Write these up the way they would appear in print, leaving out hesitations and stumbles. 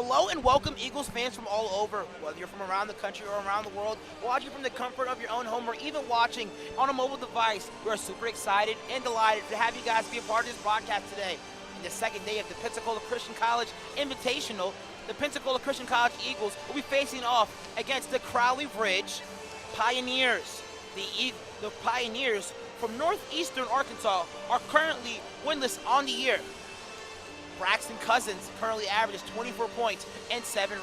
Hello and welcome Eagles fans from all over, whether you're from around the country or around the world, watching from the comfort of your own home or even watching on a mobile device. We're super excited and delighted to have you guys be a part of this broadcast today. In the second day of the Pensacola Christian College Invitational, the Pensacola Christian College Eagles will be facing off against the Crowley Bridge Pioneers. The Pioneers from northeastern Arkansas are currently winless on the year. Braxton Cousins currently averages 24 points and 7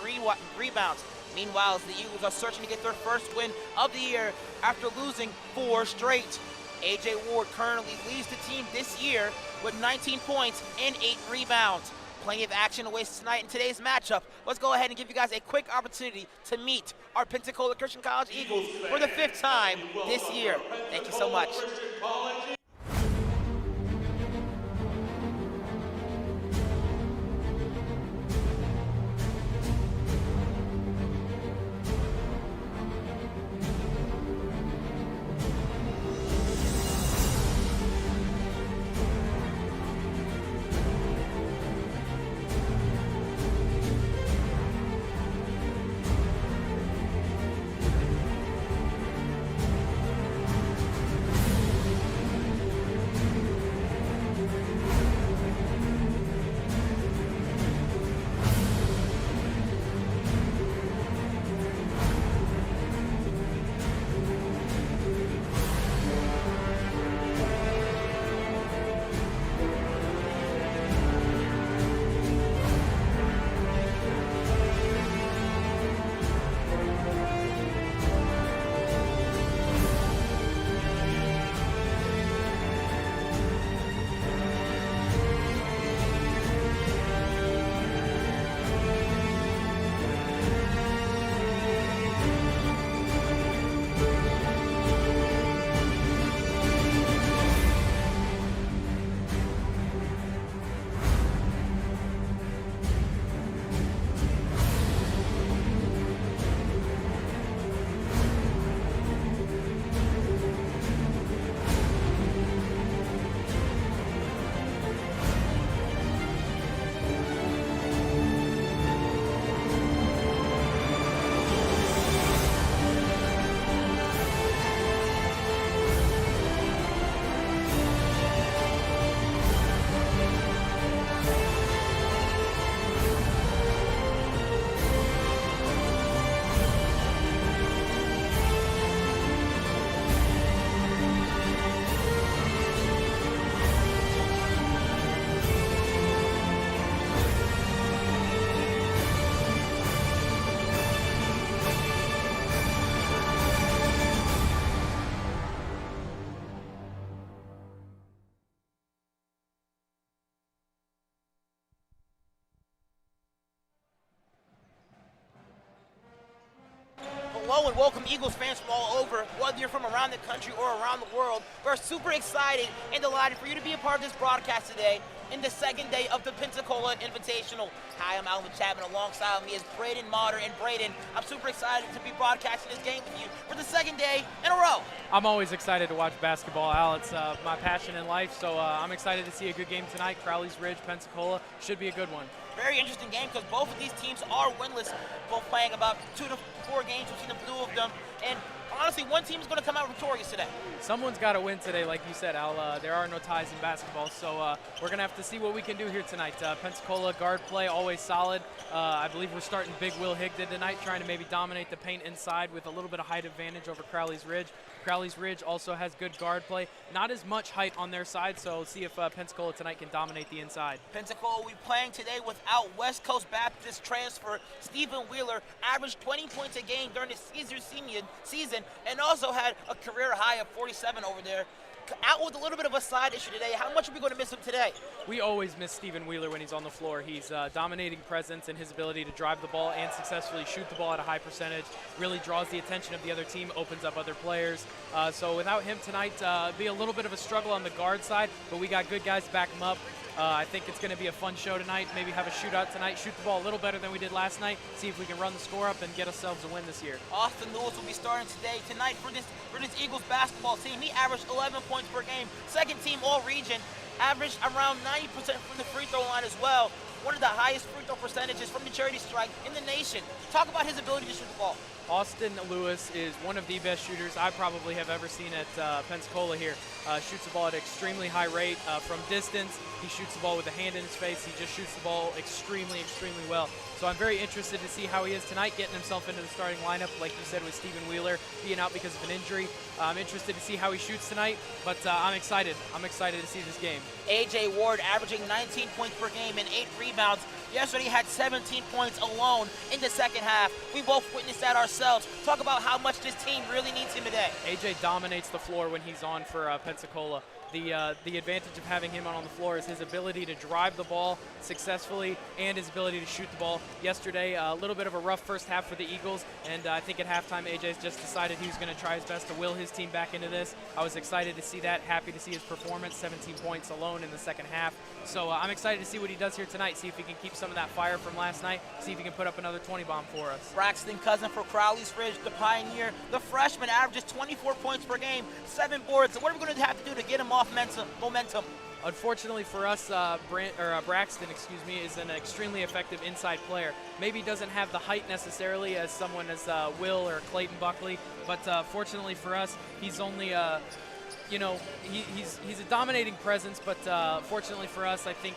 rebounds. Meanwhile, the Eagles are searching to get their first win of the year after losing 4 straight. A.J. Ward currently leads the team this year with 19 points and 8 rebounds. Plenty of action awaits tonight in today's matchup. Let's go ahead and give you guys a quick opportunity to meet our Pensacola Christian College Eagles for the 5th time this year. Thank you so much. Hello and welcome Eagles fans from all over, whether you're from around the country or around the world. We're super excited and delighted for you to be a part of this broadcast today in the second day of the Pensacola Invitational. Hi, I'm Alvin Chapman. Alongside me is Braden Motter. And Braden, I'm super excited to be broadcasting this game with you for the second day in a row. I'm always excited to watch basketball, Al. It's my passion in life, so I'm excited to see a good game tonight. Crowley's Ridge, Pensacola, should be a good one. Very interesting game because both of these teams are winless, both playing about 2 to 4 games between the two of them. And honestly, one team is going to come out victorious today. Someone's got to win today, like you said, Al. There are no ties in basketball, so we're going to have to see what we can do here tonight. Pensacola guard play, always solid. I believe we're starting big Will Higdon tonight, trying to maybe dominate the paint inside with a little bit of height advantage over Crowley's Ridge. Crowley's Ridge also has good guard play. Not as much height on their side, so see if Pensacola tonight can dominate the inside. Pensacola will be playing today without West Coast Baptist transfer Stephen Wheeler, averaged 20 points a game during the senior season, and also had a career high of 47 over there. Out with a little bit of a side issue today. How much are we going to miss him today? We always miss Stephen Wheeler when he's on the floor. He's dominating presence, and his ability to drive the ball and successfully shoot the ball at a high percentage really draws the attention of the other team, opens up other players. So without him tonight, be a little bit of a struggle on the guard side, but we got good guys to back him up. I think it's going to be a fun show tonight. Maybe have a shootout tonight, shoot the ball a little better than we did last night, see if we can run the score up and get ourselves a win this year. Austin Lewis will be starting tonight for this Eagles basketball team. He averaged 11 points per game. Second team all-region, averaged around 90% from the free throw line as well. one of the highest free throw percentages from the charity strike in the nation. Talk about his ability to shoot the ball. Austin Lewis is one of the best shooters I probably have ever seen at Pensacola here. Shoots the ball at an extremely high rate from distance. He shoots the ball with a hand in his face. He just shoots the ball extremely, extremely well. So I'm very interested to see how he is tonight, getting himself into the starting lineup, like you said, with Stephen Wheeler being out because of an injury. I'm interested to see how he shoots tonight, but I'm excited. I'm excited to see this game. A.J. Ward averaging 19 points per game and 8 rebounds. Yesterday he had 17 points alone in the second half. We both witnessed that ourselves. Talk about how much this team really needs him today. A.J. dominates the floor when he's on for Pensacola. The advantage of having him on the floor is his ability to drive the ball successfully and his ability to shoot the ball. Yesterday, a little bit of a rough first half for the Eagles, and I think at halftime, AJ's just decided he was going to try his best to will his team back into this. I was excited to see that, happy to see his performance, 17 points alone in the second half. So I'm excited to see what he does here tonight, see if he can keep some of that fire from last night, see if he can put up another 20 bomb for us. Braxton Cousin for Crowley's Ridge, the Pioneer. The freshman averages 24 points per game, 7 boards. So what are we going to have to do to get him off momentum? Unfortunately for us, Braxton, is an extremely effective inside player. Maybe doesn't have the height necessarily as someone as Will or Clayton Buckley, but fortunately for us, he's only he's a dominating presence, but fortunately for us, I think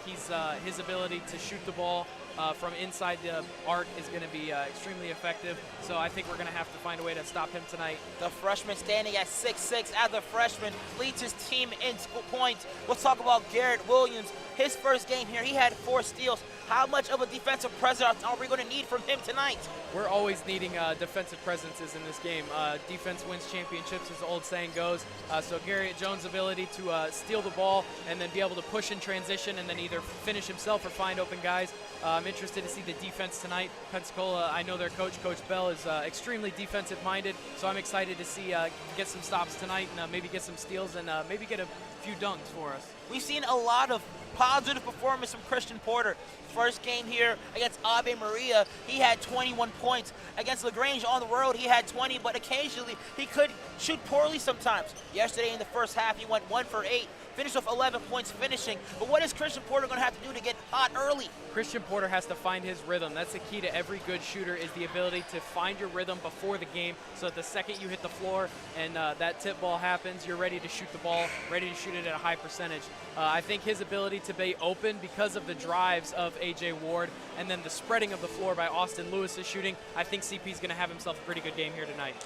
his ability to shoot the ball from inside the arc is going to be extremely effective. So I think we're going to have to find a way to stop him tonight. The freshman standing at 6'6" as the freshman leads his team in points. Let's talk about Garrett Williams. His first game here, he had 4 steals. How much of a defensive presence are we going to need from him tonight? We're always needing defensive presences in this game. Defense wins championships, as the old saying goes. So Garrett Jones' ability to steal the ball and then be able to push in transition and then either finish himself or find open guys. I'm interested to see the defense tonight. Pensacola, I know their coach, Coach Bell, is extremely defensive-minded, so I'm excited to see get some stops tonight and maybe get some steals and maybe get a few dunks for us. We've seen a lot of positive performance from Christian Porter. First game here against Ave Maria, he had 21 points. Against LaGrange on the road, he had 20, but occasionally he could shoot poorly sometimes. Yesterday in the first half, he went 1 for 8. Finished with 11 points finishing. But what is Christian Porter going to have to do to get hot early? Christian Porter has to find his rhythm. That's the key to every good shooter, is the ability to find your rhythm before the game, so that the second you hit the floor and that tip ball happens, you're ready to shoot the ball, ready to shoot it at a high percentage. I think his ability to be open because of the drives of A.J. Ward and then the spreading of the floor by Austin Lewis's shooting, I think CP's going to have himself a pretty good game here tonight.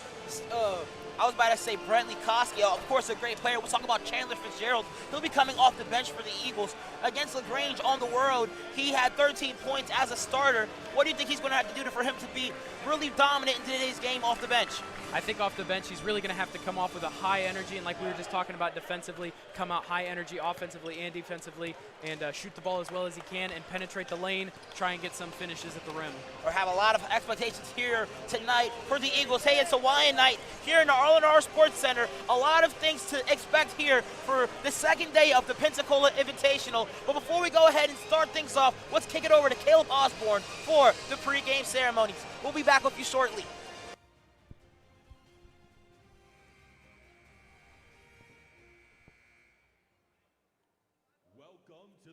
I was about to say Brentley Koski, of course a great player. We'll talk about Chandler Fitzgerald. He'll be coming off the bench for the Eagles. Against LaGrange on the road, he had 13 points as a starter. What do you think he's going to have to do for him to be really dominant in today's game off the bench? I think off the bench, he's really going to have to come off with a high energy, and like we were just talking about defensively, come out high energy offensively and defensively, and shoot the ball as well as he can and penetrate the lane, try and get some finishes at the rim. We have a lot of expectations here tonight for the Eagles. Hey, it's Hawaiian night here in the R&R Sports Center. A lot of things to expect here for the second day of the Pensacola Invitational. But before we go ahead and start things off, let's kick it over to Caleb Osborne for the pregame ceremonies. We'll be back with you shortly.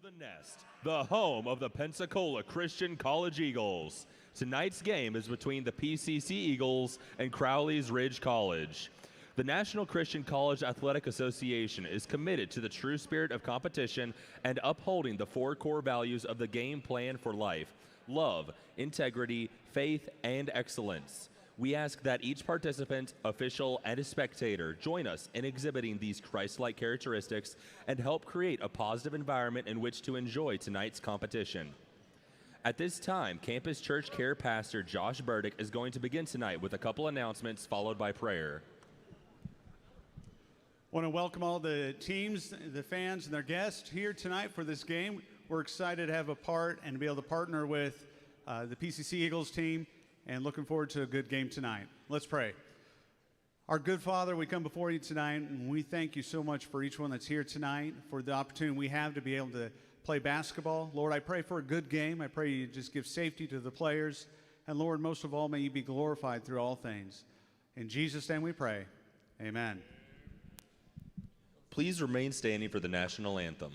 The Nest, the home of the Pensacola Christian College Eagles. Tonight's game is between the PCC Eagles and Crowley's Ridge College. The National Christian College Athletic Association is committed to the true spirit of competition and upholding the 4 core values of the game plan for life: love, integrity, faith, and excellence. We ask that each participant, official, and a spectator join us in exhibiting these Christ-like characteristics and help create a positive environment in which to enjoy tonight's competition. At this time, Campus Church Care Pastor Josh Burdick is going to begin tonight with a couple announcements followed by prayer. I want to welcome all the teams, the fans, and their guests here tonight for this game. We're excited to have a part and to be able to partner with the PCC Eagles team, and looking forward to a good game tonight. Let's pray. Our good Father, we come before you tonight, and we thank you so much for each one that's here tonight, for the opportunity we have to be able to play basketball. Lord, I pray for a good game. I pray you just give safety to the players. And Lord, most of all, may you be glorified through all things. In Jesus' name we pray. Amen. Please remain standing for the national anthem.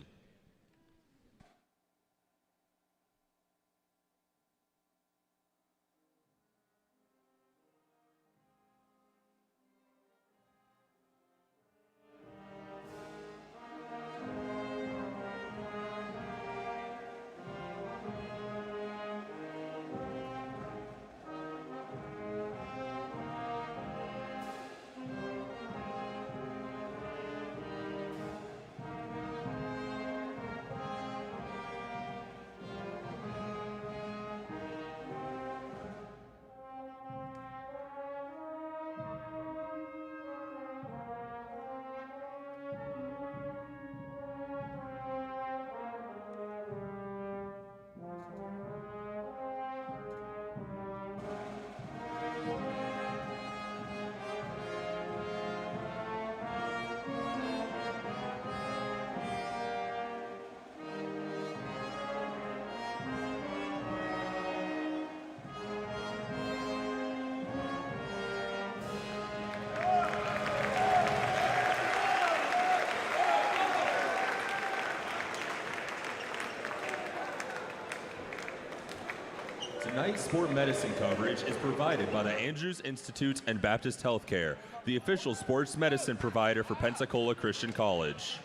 Tonight's sport medicine coverage is provided by the Andrews Institute and Baptist Healthcare, the official sports medicine provider for Pensacola Christian College.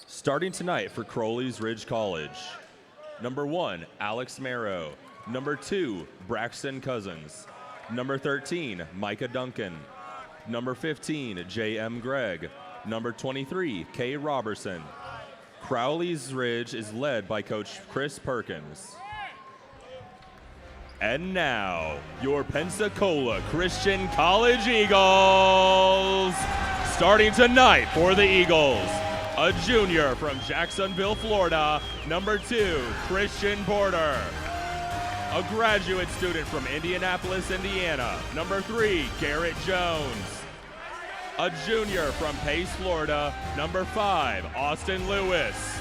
Starting tonight for Crowley's Ridge College. Number 1, Alex Marrow. Number 2, Braxton Cousins. Number 13, Micah Duncan. Number 15, J.M. Gregg. Number 23, Kay Robertson. Crowley's Ridge is led by Coach Chris Perkins. And now, your Pensacola Christian College Eagles. Starting tonight for the Eagles, a junior from Jacksonville, Florida, number 2, Christian Porter. A graduate student from Indianapolis, Indiana, number 3, Garrett Jones. A junior from Pace, Florida, number 5, Austin Lewis.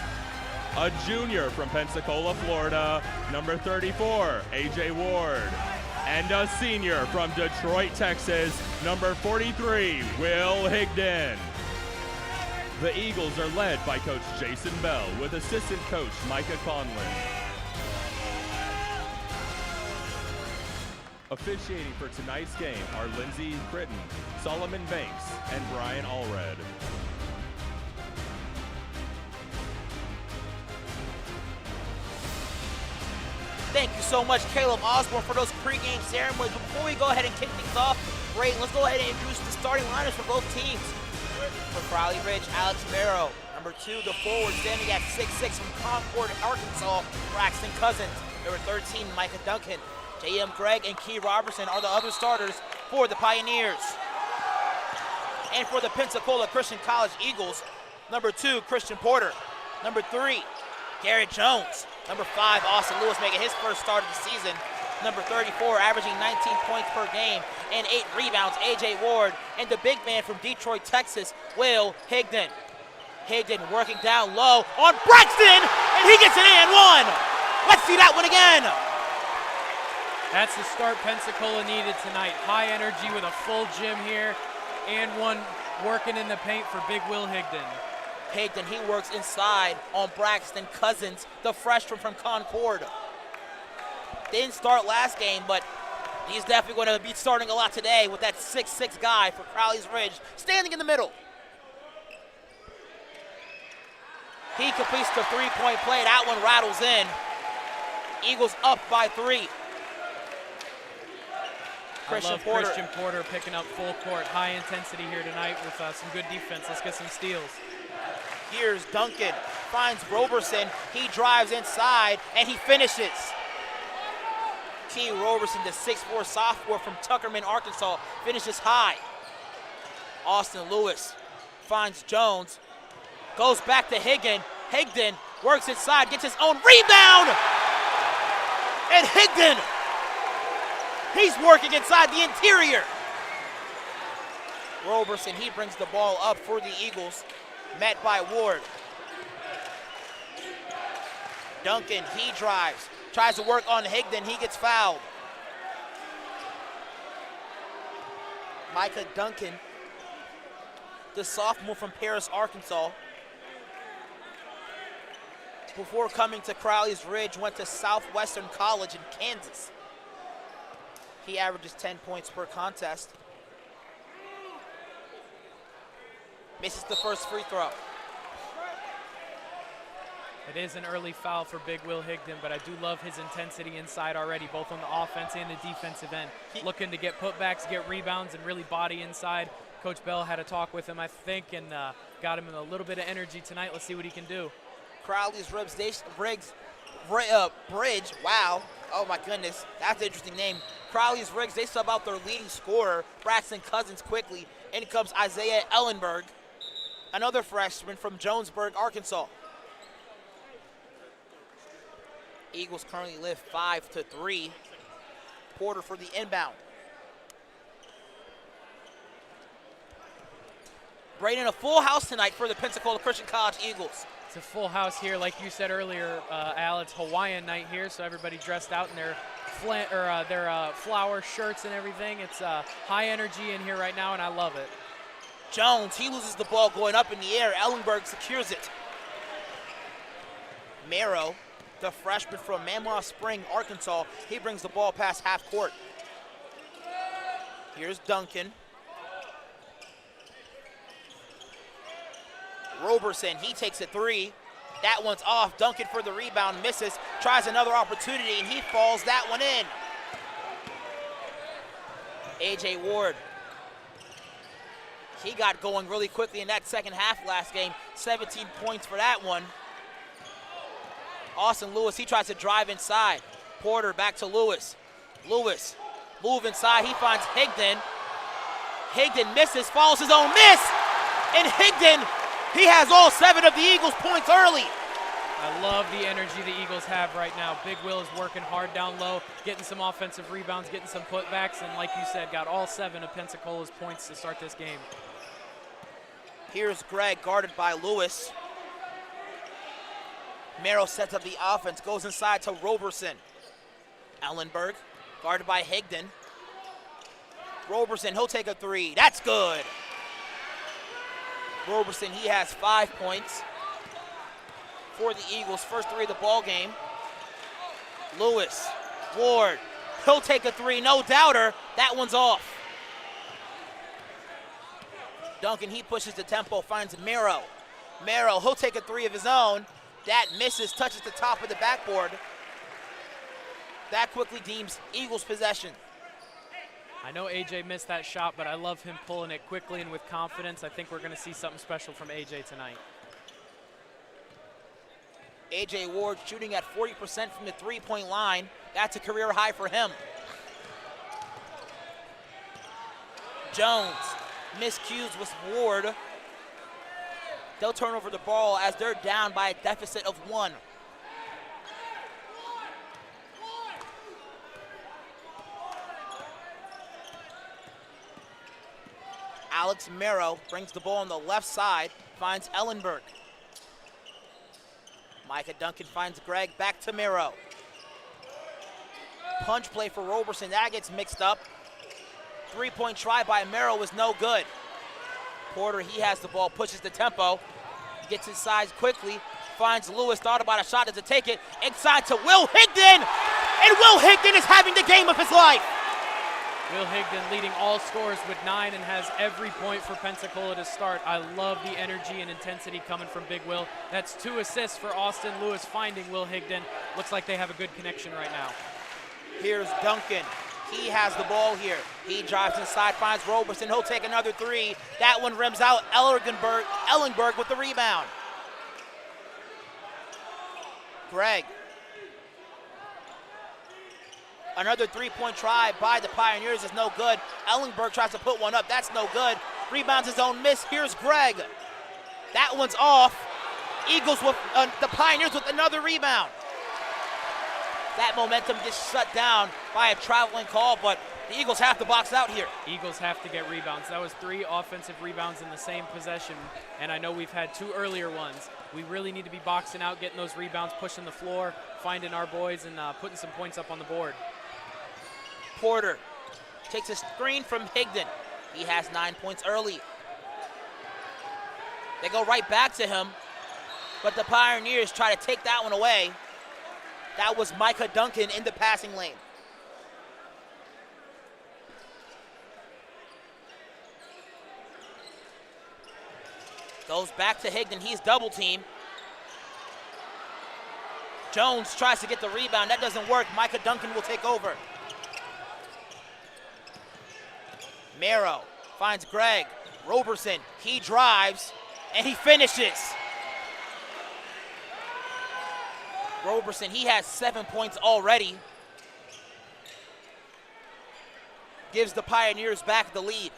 A junior from Pensacola, Florida, number 34, AJ Ward. And a senior from Detroit, Texas, number 43, Will Higdon. The Eagles are led by Coach Jason Bell with assistant coach Micah Conlon. Officiating for tonight's game are Lindsey Critton, Solomon Banks, and Brian Allred. Thank you so much, Caleb Osborne, for those pregame ceremonies. Before we go ahead and kick things off, Ray, let's go ahead and introduce the starting lineups for both teams. For Crowley Ridge, Alex Marrow. Number 2, the forward, standing at 6'6" from Concord, Arkansas, Braxton Cousins. Number 13, Micah Duncan. J.M. Gregg and Key Robertson are the other starters for the Pioneers. And for the Pensacola Christian College Eagles, number 2, Christian Porter. Number 3, Garrett Jones. Number 5, Austin Lewis, making his first start of the season. Number 34, averaging 19 points per game and 8 rebounds, AJ Ward. And the big man from Detroit, Texas, Will Higdon. Higdon working down low on Braxton, and he gets an and one. Let's see that one again. That's the start Pensacola needed tonight. High energy with a full gym here, and one working in the paint for big Will Higdon. Higdon, he works inside on Braxton Cousins, the freshman from Concord. Didn't start last game, but he's definitely going to be starting a lot today with that 6'6" guy for Crowley's Ridge, standing in the middle. He completes the three-point play. That one rattles in. Eagles up by 3. Christian Porter picking up full court. High intensity here tonight with some good defense. Let's get some steals. Here's Duncan, finds Roberson. He drives inside, and he finishes. Key Roberson, the 6'4" sophomore from Tuckerman, Arkansas, finishes high. Austin Lewis finds Jones, goes back to Higdon. Higdon works inside, gets his own rebound! And Higdon, he's working inside the interior. Roberson, he brings the ball up for the Eagles, met by Ward. Duncan, he drives, tries to work on Higdon, he gets fouled. Micah Duncan, the sophomore from Paris, Arkansas. Before coming to Crowley's Ridge, went to Southwestern College in Kansas. He averages 10 points per contest. Misses the first free throw. It is an early foul for big Will Higdon, but I do love his intensity inside already, both on the offense and the defensive end. Looking to get putbacks, get rebounds, and really body inside. Coach Bell had a talk with him, I think, and got him in a little bit of energy tonight. Let's see what he can do. Crowley's Bridge, wow. Oh my goodness, that's an interesting name. Crowley's Riggs, they sub out their leading scorer, Braxton Cousins, quickly. In comes Isaiah Ellenberg, another freshman from Jonesburg, Arkansas. Eagles currently live 5-3. Porter for the inbound. Braden, a full house tonight for the Pensacola Christian College Eagles. It's a full house here, like you said earlier, Al. It's Hawaiian night here, so everybody dressed out in their flower shirts and everything. It's high energy in here right now, and I love it. Jones, he loses the ball going up in the air. Ellenberg secures it. Marrow the freshman from Mammoth Spring, Arkansas. He brings the ball past half court. Here's Duncan. Roberson, he takes a three. That one's off. Duncan for the rebound, misses. Tries another opportunity, and he falls that one in. A.J. Ward. He got going really quickly in that second half last game. 17 points for that one. Austin Lewis, he tries to drive inside. Porter back to Lewis. Lewis, move inside. He finds Higdon. Higdon misses, follows his own miss. And Higdon, he has all 7 of the Eagles' points early. I love the energy the Eagles have right now. Big Will is working hard down low, getting some offensive rebounds, getting some putbacks, and like you said, got all 7 of Pensacola's points to start this game. Here's Greg, guarded by Lewis. Merrill sets up the offense, goes inside to Roberson. Ellenberg, guarded by Higdon. Roberson, he'll take a three. That's good. Roberson, he has 5 points for the Eagles' first 3 of the ball game. Lewis, Ward, he'll take a three, no doubter. That one's off. Duncan, he pushes the tempo, finds Merrow. Merrow, he'll take a three of his own. That misses, touches the top of the backboard. That quickly deems Eagles possession. I know AJ missed that shot, but I love him pulling it quickly and with confidence. I think we're going to see something special from AJ tonight. A.J. Ward shooting at 40% from the three-point line. That's a career high for him. Jones miscues with Ward. They'll turn over the ball as they're down by a deficit of 1. Alex Merrow brings the ball on the left side, finds Ellenberg. Micah Duncan finds Greg, back to Merrow. Punch play for Roberson, that gets mixed up. 3-point try by Merrow was no good. Porter, he has the ball, pushes the tempo, gets inside quickly, finds Lewis, thought about a shot, doesn't take it, inside to Will Higdon, and Will Higdon is having the game of his life. Will Higdon leading all scorers with 9 and has every point for Pensacola to start. I love the energy and intensity coming from Big Will. That's 2 assists for Austin Lewis finding Will Higdon. Looks like they have a good connection right now. Here's Duncan. He has the ball here. He drives inside, finds Roberson. He'll take another three. That one rims out. Ellenberg with the rebound. Greg. Another 3-point try by the Pioneers is no good. Ellenberg tries to put one up. That's no good. Rebounds his own miss. Here's Greg. That one's off. Eagles with the Pioneers with another rebound. That momentum gets shut down by a traveling call, but the Eagles have to box out here. Eagles have to get rebounds. That was 3 offensive rebounds in the same possession, and I know we've had 2 earlier ones. We really need to be boxing out, getting those rebounds, pushing the floor, finding our boys, and putting some points up on the board. Porter takes a screen from Higdon. He has 9 points early. They go right back to him, but the Pioneers try to take that one away. That was Micah Duncan in the passing lane. Goes back to Higdon. He's double teamed. Jones tries to get the rebound. That doesn't work. Micah Duncan will take over. Merrow finds Greg. Roberson, he drives, and he finishes. Roberson, he has 7 points already. Gives the Pioneers back the lead.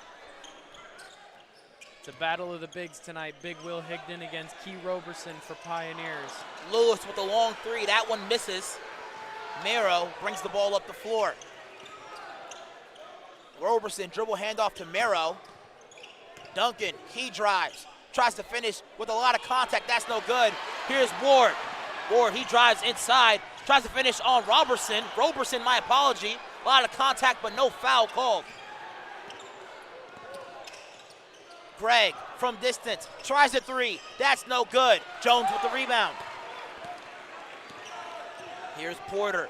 It's a battle of the bigs tonight. Big Will Higdon against Key Roberson for Pioneers. Lewis with the long three. That one misses. Merrow brings the ball up the floor. Roberson, dribble handoff to Merrow. Duncan, he drives. Tries to finish with a lot of contact. That's no good. Here's Ward. Ward, he drives inside. Tries to finish on Roberson. Roberson, my apology. A lot of contact, but no foul called. Greg, from distance, tries a three. That's no good. Jones with the rebound. Here's Porter.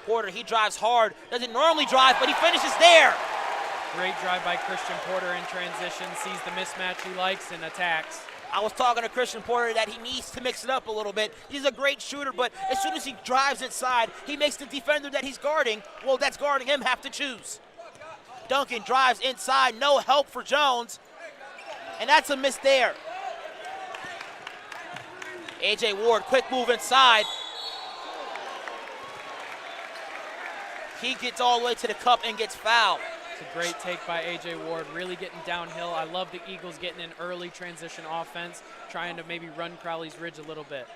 Porter, he drives hard. Doesn't normally drive, but he finishes there. Great drive by Christian Porter in transition, sees the mismatch he likes and attacks. I was talking to Christian Porter that he needs to mix it up a little bit. He's a great shooter, but as soon as he drives inside, he makes the defender that he's guarding, well, that's guarding him, have to choose. Duncan drives inside, no help for Jones, and that's a miss there. A.J. Ward, quick move inside. He gets all the way to the cup and gets fouled. It's a great take by A.J. Ward, really getting downhill. I love the Eagles getting an early transition offense, trying to maybe run Crowley's Ridge a little bit.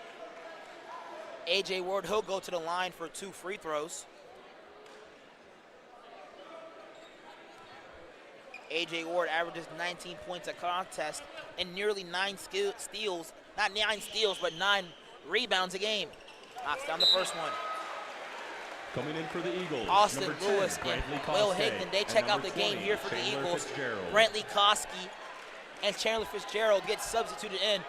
A.J. Ward, he'll go to the line for 2 free throws. A.J. Ward averages 19 points a contest and nearly 9 steals, not 9 steals, but 9 rebounds a game. Knocks down the first one. Coming in for the Eagles, Austin number 10, Lewis and Will Higdon, they check out the game here for the Eagles. Brantley Koski and Chandler Fitzgerald get substituted in.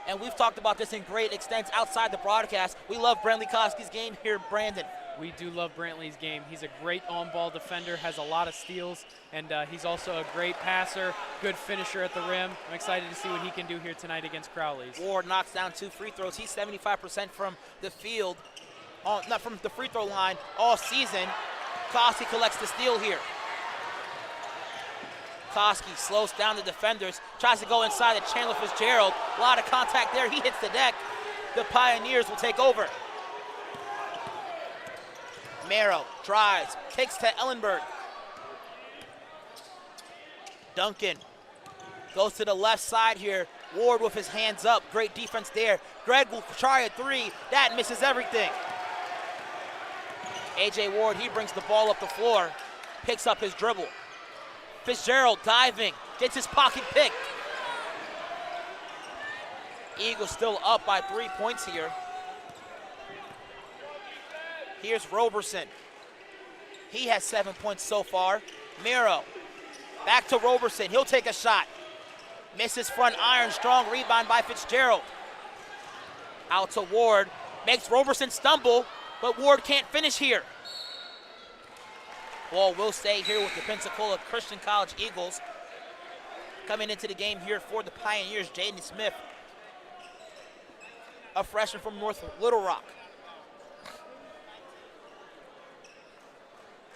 And we've talked about this in great extent outside the broadcast. We love Brantley Koski's game here, Brandon. We do love Brantley's game. He's a great on-ball defender, has a lot of steals, and he's also a great passer, good finisher at the rim. I'm excited to see what he can do here tonight against Crowley's. Ward knocks down 2 free throws. He's 75% from the field. Not from the free throw line all season. Koski collects the steal here. Koski slows down the defenders, tries to go inside to Chandler Fitzgerald. A lot of contact there. He hits the deck. The Pioneers will take over. Merrill drives, kicks to Ellenberg. Duncan goes to the left side here. Ward with his hands up. Great defense there. Greg will try a 3. That misses everything. A.J. Ward, he brings the ball up the floor, picks up his dribble. Fitzgerald diving, gets his pocket pick. Eagles still up by 3 points here. Here's Roberson. He has 7 points so far. Miro, back to Roberson. He'll take a shot. Misses front iron, strong rebound by Fitzgerald. Out to Ward, makes Roberson stumble, but Ward can't finish here. Ball will stay here with the Pensacola Christian College Eagles. Coming into the game here for the Pioneers, Jaden Smith, a freshman from North Little Rock.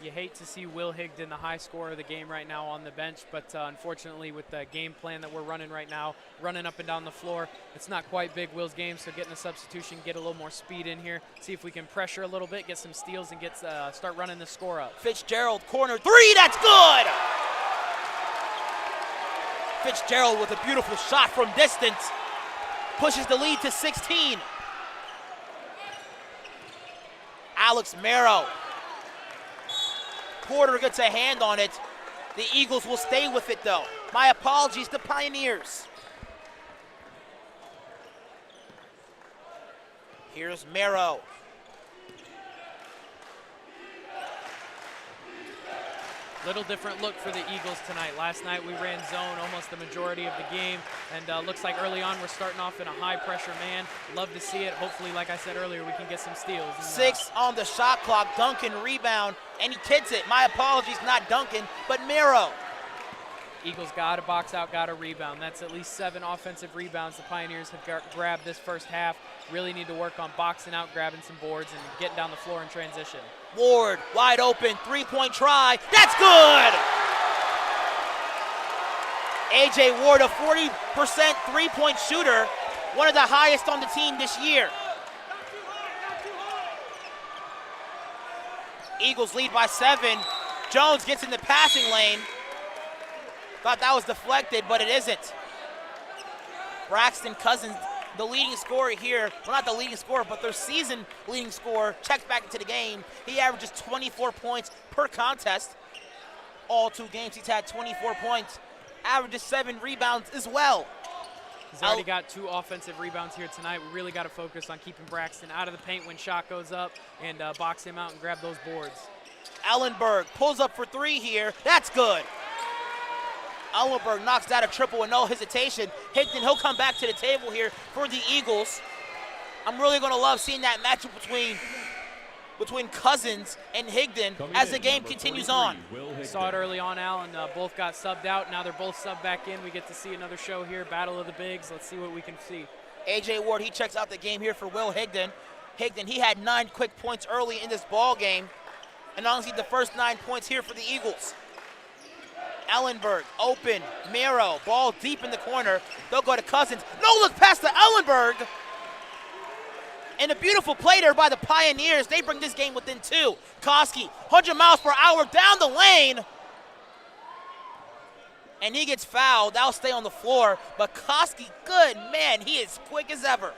You hate to see Will Higdon, the high scorer of the game right now, on the bench, but unfortunately with the game plan that we're running right now, running up and down the floor, it's not quite big Will's game, so getting a substitution, get a little more speed in here, see if we can pressure a little bit, get some steals, and start running the score up. Fitzgerald, corner 3, that's good! Fitzgerald with a beautiful shot from distance, pushes the lead to 16. Alex Merrow. Porter gets a hand on it. The Eagles will stay with it, though. My apologies to Pioneers. Here's Merrow. Little different look for the Eagles tonight. Last night we ran zone almost the majority of the game, and looks like early on we're starting off in a high-pressure man. Love to see it. Hopefully, like I said earlier, we can get some steals. 6 on the shot clock. Duncan rebound, and he kicks it. My apologies, not Duncan, but Merrow. Eagles got to box out, got to rebound. That's at least 7 offensive rebounds the Pioneers have grabbed this first half. Really need to work on boxing out, grabbing some boards, and getting down the floor in transition. Ward, wide open, 3-point try. That's good! A.J. Ward, a 40% three-point shooter, one of the highest on the team this year. Eagles lead by 7. Jones gets in the passing lane. Thought that was deflected, but it isn't. Braxton Cousins, the leading scorer here, well, not the leading scorer, but their season leading scorer, checks back into the game. He averages 24 points per contest. All 2 games, he's had 24 points. Averages 7 rebounds as well. He's already got 2 offensive rebounds here tonight. We really got to focus on keeping Braxton out of the paint when shot goes up and box him out and grab those boards. Ellenberg pulls up for 3 here. That's good. Ellenberg knocks down a triple with no hesitation. Higdon, he'll come back to the table here for the Eagles. I'm really going to love seeing that matchup between between Cousins and Higdon as the game continues on. Saw it early on, Al, and both got subbed out. Now they're both subbed back in. We get to see another show here, Battle of the Bigs. Let's see what we can see. A.J. Ward, he checks out the game here for Will Higdon. Higdon, he had 9 quick points early in this ball game, and honestly the first 9 points here for the Eagles. Ellenberg, open, Miro, ball deep in the corner. They'll go to Cousins. No look pass to Ellenberg. And a beautiful play there by the Pioneers. They bring this game within 2. Koski, 100 miles per hour down the lane. And he gets fouled. That'll stay on the floor. But Koski, good man, he is quick as ever.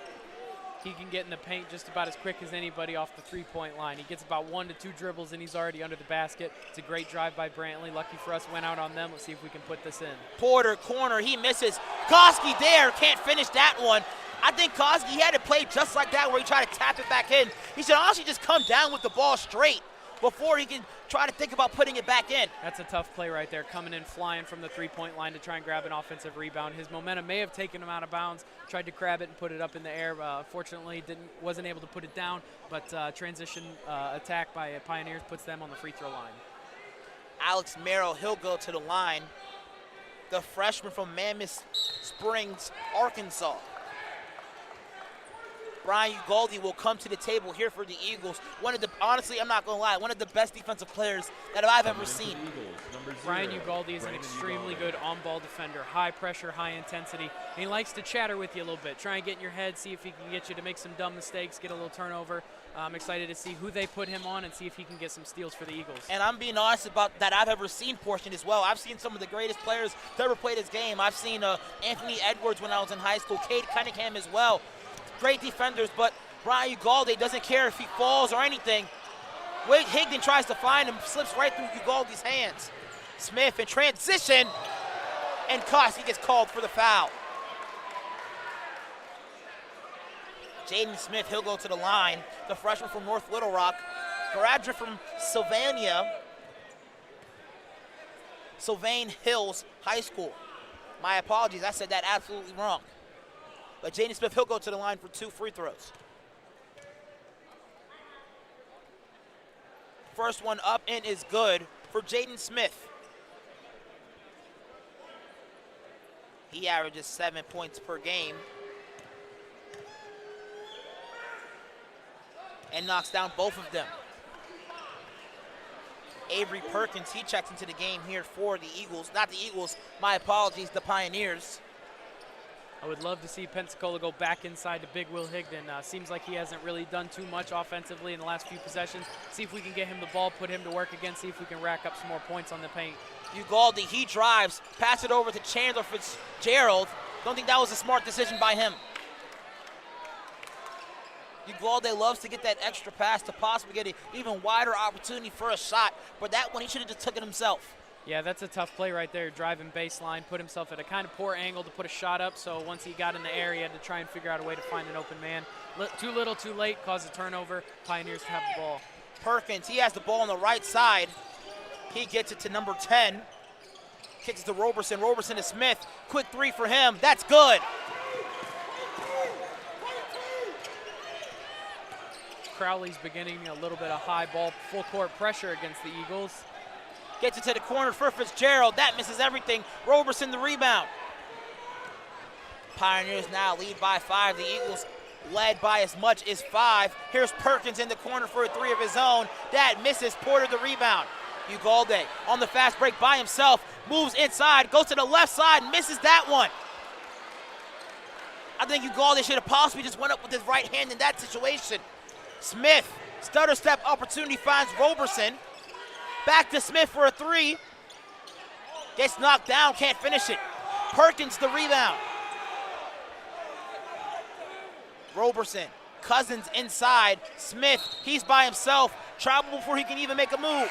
He can get in the paint just about as quick as anybody off the three-point line. He gets about 1 to 2 dribbles, and he's already under the basket. It's a great drive by Brantley. Lucky for us, went out on them. Let's see if we can put this in. Porter, corner, he misses. Koski there, can't finish that one. I think Koski, he had to play just like that where he tried to tap it back in. He should honestly just come down with the ball straight before he can try to think about putting it back in. That's a tough play right there, coming in flying from the three-point line to try and grab an offensive rebound. His momentum may have taken him out of bounds, tried to grab it and put it up in the air. Fortunately, wasn't able to put it down, but transition attack by Pioneers puts them on the free throw line. Alex Merrill, he'll go to the line. The freshman from Mammoth Springs, Arkansas. Brian Ugaldi will come to the table here for the Eagles. Honestly, I'm not going to lie, one of the best defensive players that I've ever seen. Brian Ugaldi is an extremely good on-ball defender, high pressure, high intensity. And he likes to chatter with you a little bit, try and get in your head, see if he can get you to make some dumb mistakes, get a little turnover. I'm excited to see who they put him on and see if he can get some steals for the Eagles. And I'm being honest about that I've ever seen portion as well. I've seen some of the greatest players to ever play this game. I've seen Anthony Edwards when I was in high school, Cade Cunningham as well. Great defenders, but Brian Ugalde doesn't care if he falls or anything. Wade Higdon tries to find him, slips right through Ugalde's hands. Smith in transition, and Koski gets called for the foul. Jaden Smith, he'll go to the line. The freshman from North Little Rock, graduate from Sylvania, Sylvan Hills High School. My apologies, I said that absolutely wrong. But Jaden Smith, he'll go to the line for 2 free throws. First one up and is good for Jaden Smith. He averages 7 points per game. And knocks down both of them. Avery Perkins, he checks into the game here for the Eagles. Not the Eagles, my apologies, the Pioneers. I would love to see Pensacola go back inside to Big Will Higdon. Seems like he hasn't really done too much offensively in the last few possessions. See if we can get him the ball, put him to work again, see if we can rack up some more points on the paint. Ugalde, he drives, pass it over to Chandler Fitzgerald. Don't think that was a smart decision by him. Ugalde loves to get that extra pass to possibly get an even wider opportunity for a shot, but that one he should have just took it himself. Yeah, that's a tough play right there, driving baseline, put himself at a kind of poor angle to put a shot up, so once he got in the air, he had to try and figure out a way to find an open man. Too little, too late, caused a turnover. Pioneers have the ball. Perkins, he has the ball on the right side. He gets it to number 10. Kicks it to Roberson. Roberson to Smith. Quick 3 for him. That's good. Crowley's beginning a little bit of high ball, full court pressure against the Eagles. Gets it to the corner for Fitzgerald. That misses everything. Roberson the rebound. Pioneers now lead by 5. The Eagles led by as much as 5. Here's Perkins in the corner for a 3 of his own. That misses. Porter the rebound. Ugalde on the fast break by himself. Moves inside. Goes to the left side. Misses that one. I think Ugalde should have possibly just went up with his right hand in that situation. Smith, stutter step opportunity, finds Roberson. Back to Smith for a 3. Gets knocked down, can't finish it. Perkins the rebound. Roberson, Cousins inside. Smith, he's by himself. Travel before he can even make a move.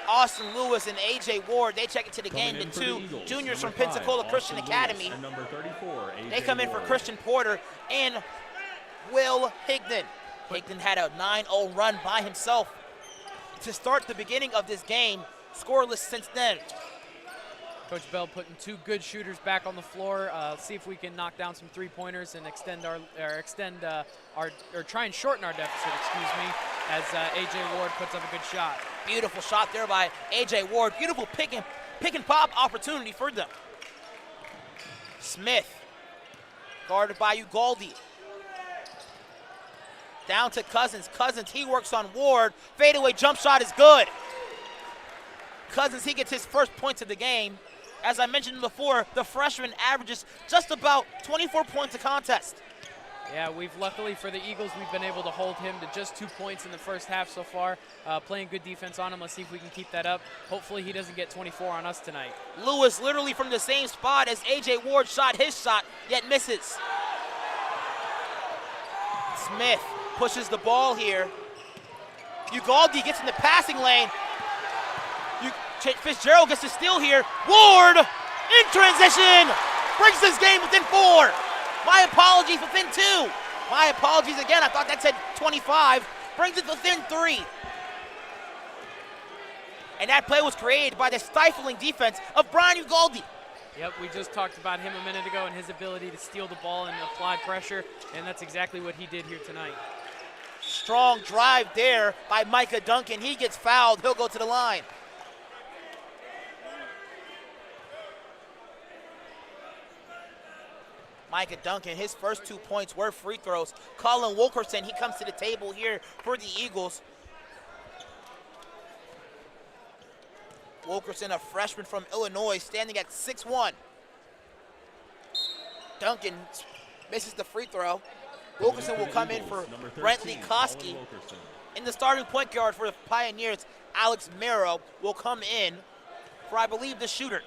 Austin Lewis and A.J. Ward, they check into the game. The 2 juniors from Pensacola Christian Academy. They come in for Christian Porter and Will Higdon. Higdon had a 9-0 run by himself to start the beginning of this game, scoreless since then. Coach Bell putting two good shooters back on the floor. See if we can knock down some three-pointers and try and shorten our deficit, as A.J. Ward puts up a good shot. Beautiful shot there by A.J. Ward. Beautiful pick and pop opportunity for them. Smith, guarded by Ugaldi. Down to Cousins. Cousins, he works on Ward. Fadeaway jump shot is good. Cousins, he gets his first points of the game. As I mentioned before, the freshman averages just about 24 points a contest. Yeah, luckily for the Eagles, we've been able to hold him to just 2 points in the first half so far. Playing good defense on him. Let's see if we can keep that up. Hopefully he doesn't get 24 on us tonight. Lewis literally from the same spot as A.J. Ward shot his shot, yet misses. Smith pushes the ball here. Ugaldi gets in the passing lane. Fitzgerald gets a steal here. Ward in transition brings this game within 4. My apologies, within 2. My apologies again. I thought that said 25. Brings it within 3. And that play was created by the stifling defense of Brian Ugaldi. Yep, we just talked about him a minute ago and his ability to steal the ball and apply pressure, and that's exactly what he did here tonight. Strong drive there by Micah Duncan. He gets fouled. He'll go to the line. Micah Duncan, his first 2 points were free throws. Colin Wilkerson, he comes to the table here for the Eagles. Wilkerson, a freshman from Illinois, standing at 6'1". Duncan misses the free throw. Wilkerson will come in for Brentley Koski. In the starting point guard for the Pioneers, Alex Mero will come in for, I believe, the shooter.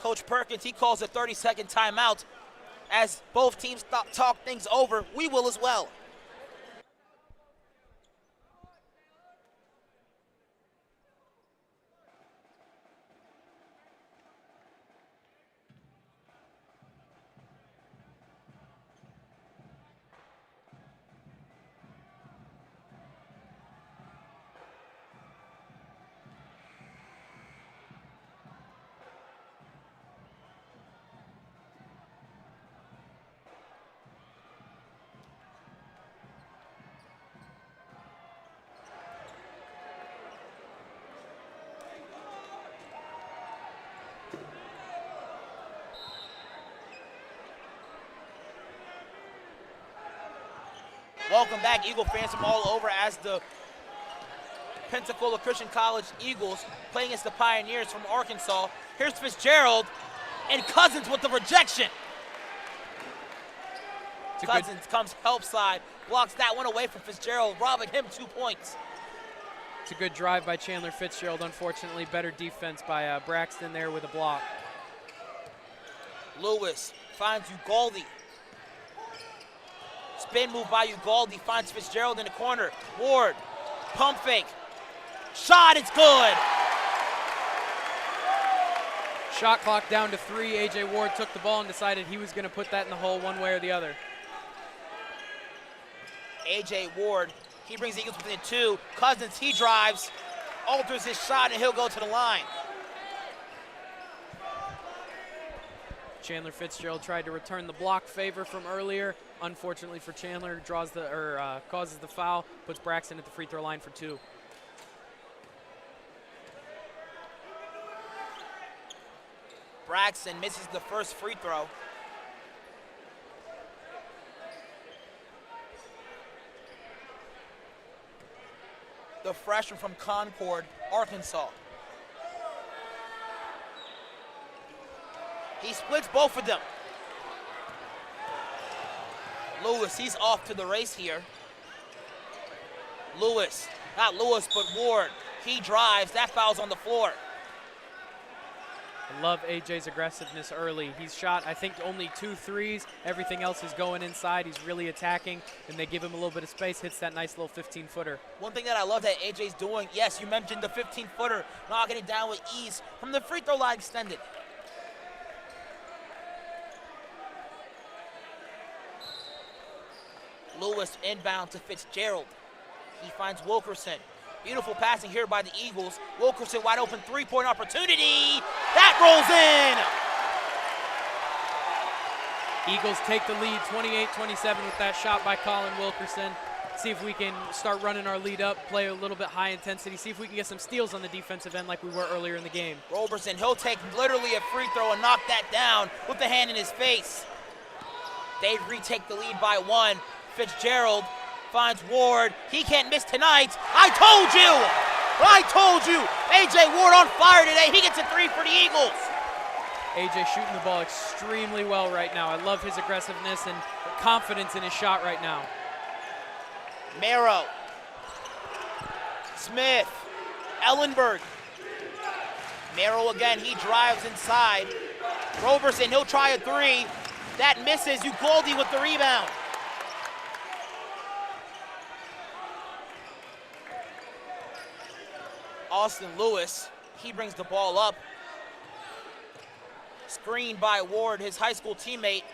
Coach Perkins, he calls a 30-second timeout. As both teams talk things over, we will as well. Welcome back, Eagle fans from all over, as the Pensacola Christian College Eagles playing against the Pioneers from Arkansas. Here's Fitzgerald, and Cousins with the rejection. Cousins comes help side, blocks that one away from Fitzgerald, robbing him 2 points. It's a good drive by Chandler Fitzgerald. Unfortunately, better defense by Braxton there with a block. Lewis finds Ugaldi. Spin move by Ugaldi, finds Fitzgerald in the corner. Ward, pump fake. Shot, it's good. Shot clock down to 3. A.J. Ward took the ball and decided he was going to put that in the hole one way or the other. A.J. Ward, he brings the Eagles within 2. Cousins, he drives, alters his shot, and he'll go to the line. Chandler Fitzgerald tried to return the block favor from earlier. Unfortunately for Chandler, causes the foul, puts Braxton at the free throw line for 2. Braxton misses the first free throw. The freshman from Concord, Arkansas. He splits both of them. Lewis, he's off to the race here. Lewis, not Lewis, but Ward. He drives, that foul's on the floor. I love AJ's aggressiveness early. He's shot, I think, only 2 threes. Everything else is going inside. He's really attacking, and they give him a little bit of space, hits that nice little 15-footer. One thing that I love that AJ's doing, yes, you mentioned the 15-footer, knocking it down with ease from the free throw line extended. Lewis inbound to Fitzgerald. He finds Wilkerson. Beautiful passing here by the Eagles. Wilkerson wide open three-point opportunity. That rolls in. Eagles take the lead 28-27 with that shot by Colin Wilkerson. See if we can start running our lead up, play a little bit high intensity, see if we can get some steals on the defensive end like we were earlier in the game. Roberson, he'll take literally a free throw and knock that down with the hand in his face. They retake the lead by 1. Fitzgerald finds Ward. He can't miss tonight. I told you. A.J. Ward on fire today. He gets a 3 for the Eagles. A.J. shooting the ball extremely well right now. I love his aggressiveness and confidence in his shot right now. Marrow, Smith, Ellenberg. Marrow again, he drives inside. Roberson, he'll try a 3. That misses. Ugalde with the rebound. Austin Lewis, he brings the ball up. Screened by Ward, his high school teammate.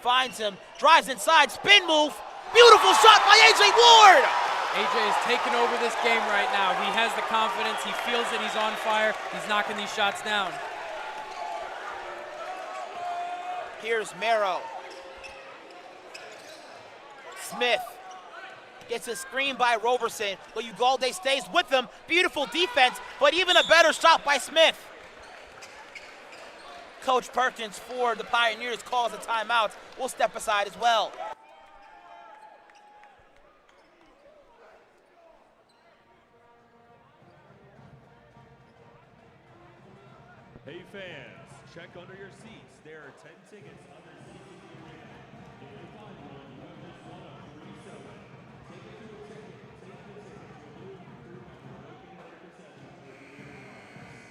Finds him, drives inside, spin move. Beautiful shot by A.J. Ward! A.J. is taking over this game right now. He has the confidence. He feels that he's on fire. He's knocking these shots down. Here's Marrow. Smith gets a screen by Roberson, but Ugalde stays with him. Beautiful defense, but even a better shot by Smith. Coach Perkins for the Pioneers calls a timeout. We'll step aside as well. Hey fans, check under your seats. There are 10 tickets under seats in the arena. If you find one, you have just one of 3 seven. Take it to a ticket. Take the ticket. Remove the crew member working under concessions will be your prize.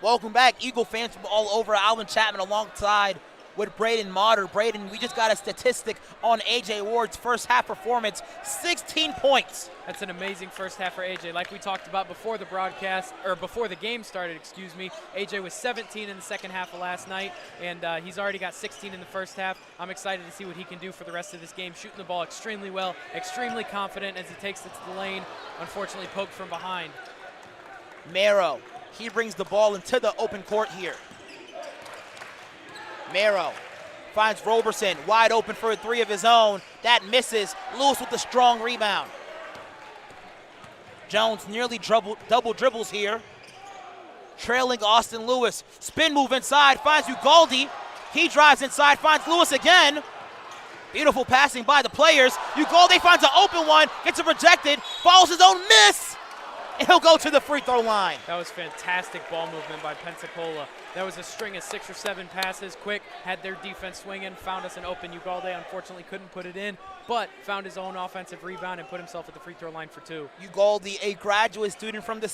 Welcome back, Eagle fans from all over. Alvin Chapman alongside with Braden Motter. Braden, we just got a statistic on A.J. Ward's first half performance, 16 points. That's an amazing first half for A.J. Like we talked about before the broadcast, or before the game started, excuse me, A.J. was 17 in the second half of last night, and he's already got 16 in the first half. I'm excited to see what he can do for the rest of this game, shooting the ball extremely well, extremely confident as he takes it to the lane, unfortunately poked from behind. Marrow, he brings the ball into the open court here. Marrow finds Roberson wide open for a 3 of his own. That misses. Lewis with the strong rebound. Jones nearly double dribbles here. Trailing Austin Lewis. Spin move inside, finds Ugalde. He drives inside, finds Lewis again. Beautiful passing by the players. Ugalde finds an open one, gets it rejected, follows his own miss, and he'll go to the free throw line. That was fantastic ball movement by Pensacola. That was a string of 6 or 7 passes, quick, had their defense swinging, found us an open. Ugalde unfortunately couldn't put it in, but found his own offensive rebound and put himself at the free throw line for 2. Ugalde, a graduate student from the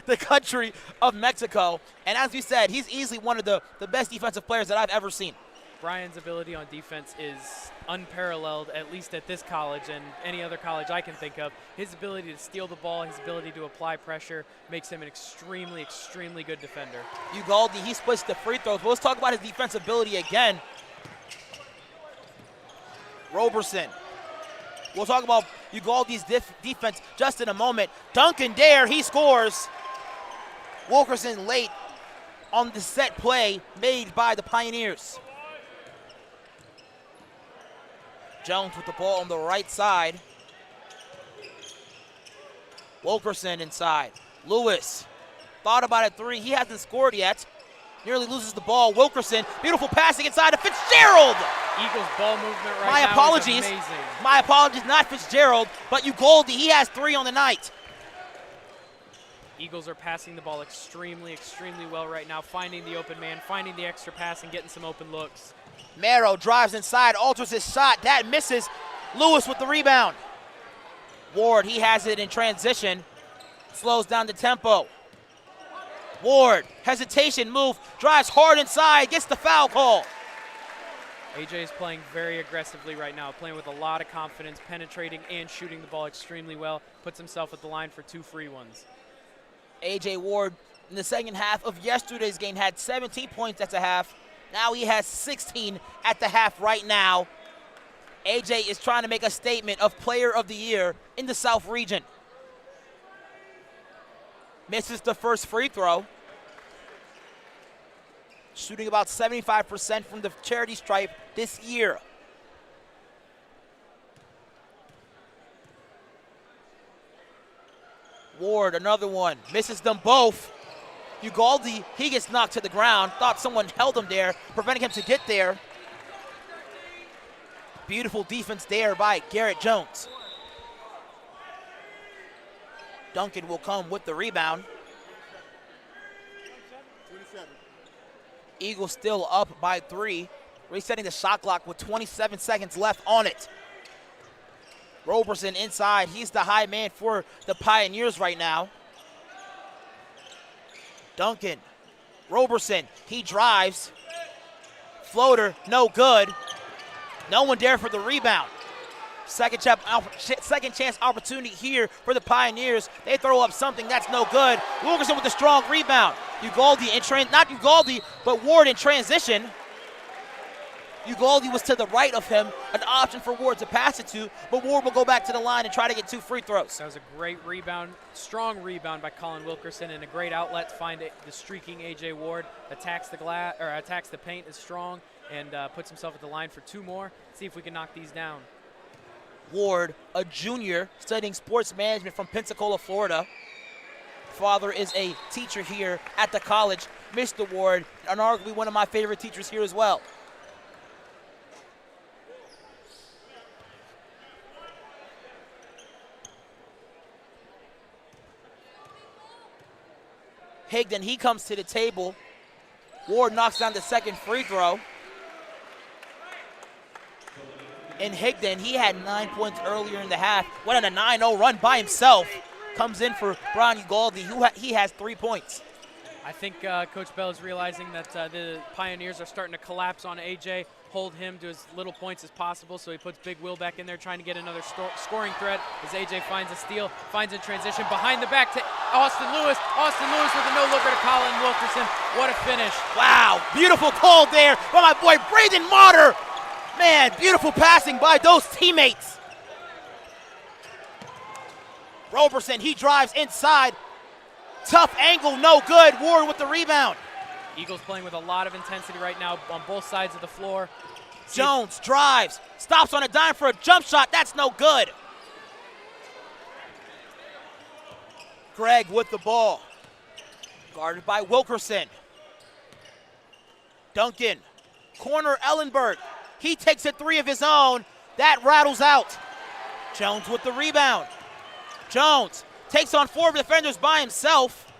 the country of Mexico. And as we said, he's easily one of the best defensive players that I've ever seen. Brian's ability on defense is unparalleled, at least at this college and any other college I can think of. His ability to steal the ball, his ability to apply pressure makes him an extremely, extremely good defender. Ugalde, he splits the free throws. But let's talk about his defensive ability again. Roberson. We'll talk about Ugalde's defense just in a moment. Duncan Dare, he scores. Wilkerson late on the set play made by the Pioneers. Jones with the ball on the right side. Wilkerson inside. Lewis thought about a 3. He hasn't scored yet. Nearly loses the ball. Wilkerson, beautiful passing inside to Fitzgerald. Eagles ball movement right My now apologies. is amazing. My apologies, not Fitzgerald, but Ugalde, he has 3 on the night. Eagles are passing the ball extremely, extremely well right now, finding the open man, finding the extra pass, and getting some open looks. Marrow drives inside, alters his shot. That misses. Lewis with the rebound. Ward, he has it in transition. Slows down the tempo. Ward, hesitation, move, drives hard inside, gets the foul call. A.J. is playing very aggressively right now, playing with a lot of confidence, penetrating and shooting the ball extremely well. Puts himself at the line for 2 free ones. A.J. Ward in the second half of yesterday's game had 17 points at the half. Now he has 16 at the half right now. A.J. is trying to make a statement of Player of the Year in the South region. Misses the first free throw. Shooting about 75% from the charity stripe this year. Ward, another one, misses them both. Ugalde, he gets knocked to the ground. Thought someone held him there, preventing him to get there. Beautiful defense there by Garrett Jones. Duncan will come with the rebound. Eagles still up by 3. Resetting the shot clock with 27 seconds left on it. Roberson inside. He's the high man for the Pioneers right now. Duncan. Roberson. He drives. Floater. No good. No one there for the rebound. Second chance opportunity here for the Pioneers. They throw up something. That's no good. Wilkerson with a strong rebound. Ugalde not Ugalde, but Ward in transition. Ugalde was to the right of him, an option for Ward to pass it to, but Ward will go back to the line and try to get 2 free throws. That was a great rebound, strong rebound by Colin Wilkerson, and a great outlet to find the streaking A.J. Ward. Attacks the paint, is strong, and puts himself at the line for 2 more. See if we can knock these down. Ward, a junior studying sports management from Pensacola, Florida. Father is a teacher here at the college. Mr. Ward, and arguably one of my favorite teachers here as well. Higdon, he comes to the table. Ward knocks down the second free throw. And Higdon, he had 9 points earlier in the half. Went on a 9-0 run by himself. Comes in for Brian Ugalde, he has 3 points. I think Coach Bell is realizing that the Pioneers are starting to collapse on A.J., hold him to as little points as possible, so he puts Big Will back in there trying to get another scoring threat as A.J. finds a steal, finds a transition behind the back to Austin Lewis. Austin Lewis with a no-looker to Colin Wilkerson. What a finish. Wow, beautiful call there by my boy Braden Motter. Man, beautiful passing by those teammates. Roberson, he drives inside. Tough angle, no good. Ward with the rebound. Eagles playing with a lot of intensity right now on both sides of the floor. Jones drives, stops on a dime for a jump shot. That's no good. Gregg with the ball. Guarded by Wilkerson. Duncan, corner Ellenberg. He takes a 3 of his own. That rattles out. Jones with the rebound. Jones takes on 4 defenders by himself.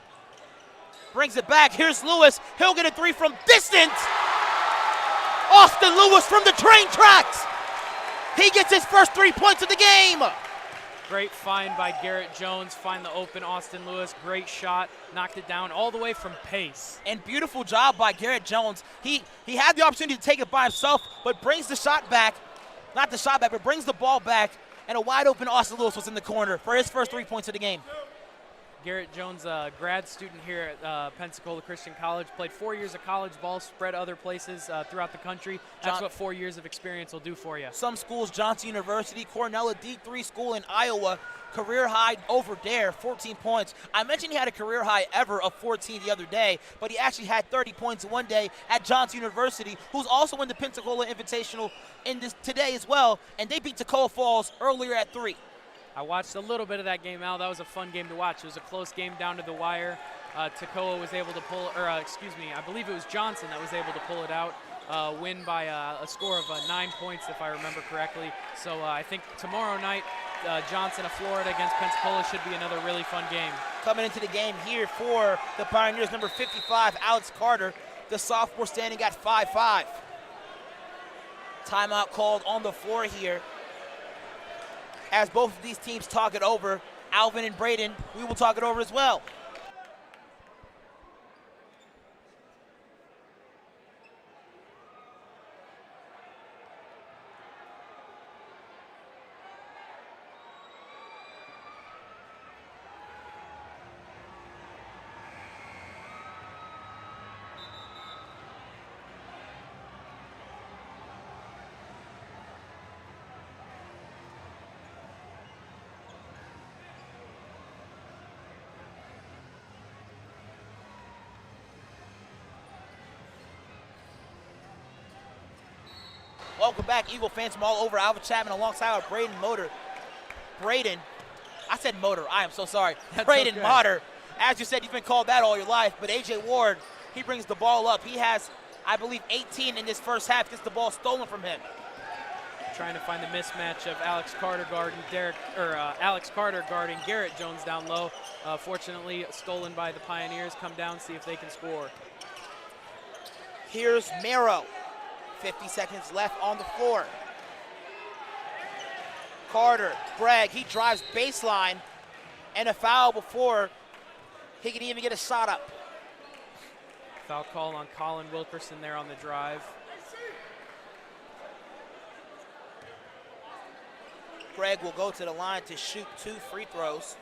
Brings it back. Here's Lewis. He'll get a 3 from distance. Austin Lewis from the train tracks. He gets his first 3 points of the game. Great find by Garrett Jones. Find the open Austin Lewis. Great shot. Knocked it down all the way from pace. And beautiful job by Garrett Jones. He had the opportunity to take it by himself, but brings the shot back. Not the shot back, but brings the ball back. And a wide open Austin Lewis was in the corner for his first 3 points of the game. Garrett Jones, a grad student here at Pensacola Christian College, played 4 years of college ball, spread other places throughout the country. That's what 4 years of experience will do for you. Some schools, Johnson University, Cornell, a D3 school in Iowa, career high over there, 14 points. I mentioned he had a career high ever of 14 the other day, but he actually had 30 points one day at Johnson University, who's also in the Pensacola Invitational today as well, and they beat Tacoma Falls earlier at 3. I watched a little bit of that game, Al. That was a fun game to watch. It was a close game down to the wire. Toccoa was able to I believe it was Johnson that was able to pull it out. Win by a score of 9 points, if I remember correctly. So I think tomorrow night, Johnson of Florida against Pensacola should be another really fun game. Coming into the game here for the Pioneers, number 55, Alex Carter, the sophomore standing at 5'5". Timeout called on the floor here. As both of these teams talk it over, Alvin and Braden, we will talk it over as well. Welcome back, Eagle fans from all over. Alvin Chapman alongside our Braden. I said Motor. I am so sorry. Braden okay. Motter. As you said, you've been called that all your life. But A.J. Ward, he brings the ball up. He has, I believe, 18 in this first half. Gets the ball stolen from him. Trying to find the mismatch of Alex Carter guarding Garrett Jones down low. Fortunately, stolen by the Pioneers. Come down, see if they can score. Here's Mero. 50 seconds left on the floor. Carter, Gregg, he drives baseline, and a foul before he can even get a shot up. Foul call on Colin Wilkerson there on the drive. Gregg will go to the line to shoot 2 free throws.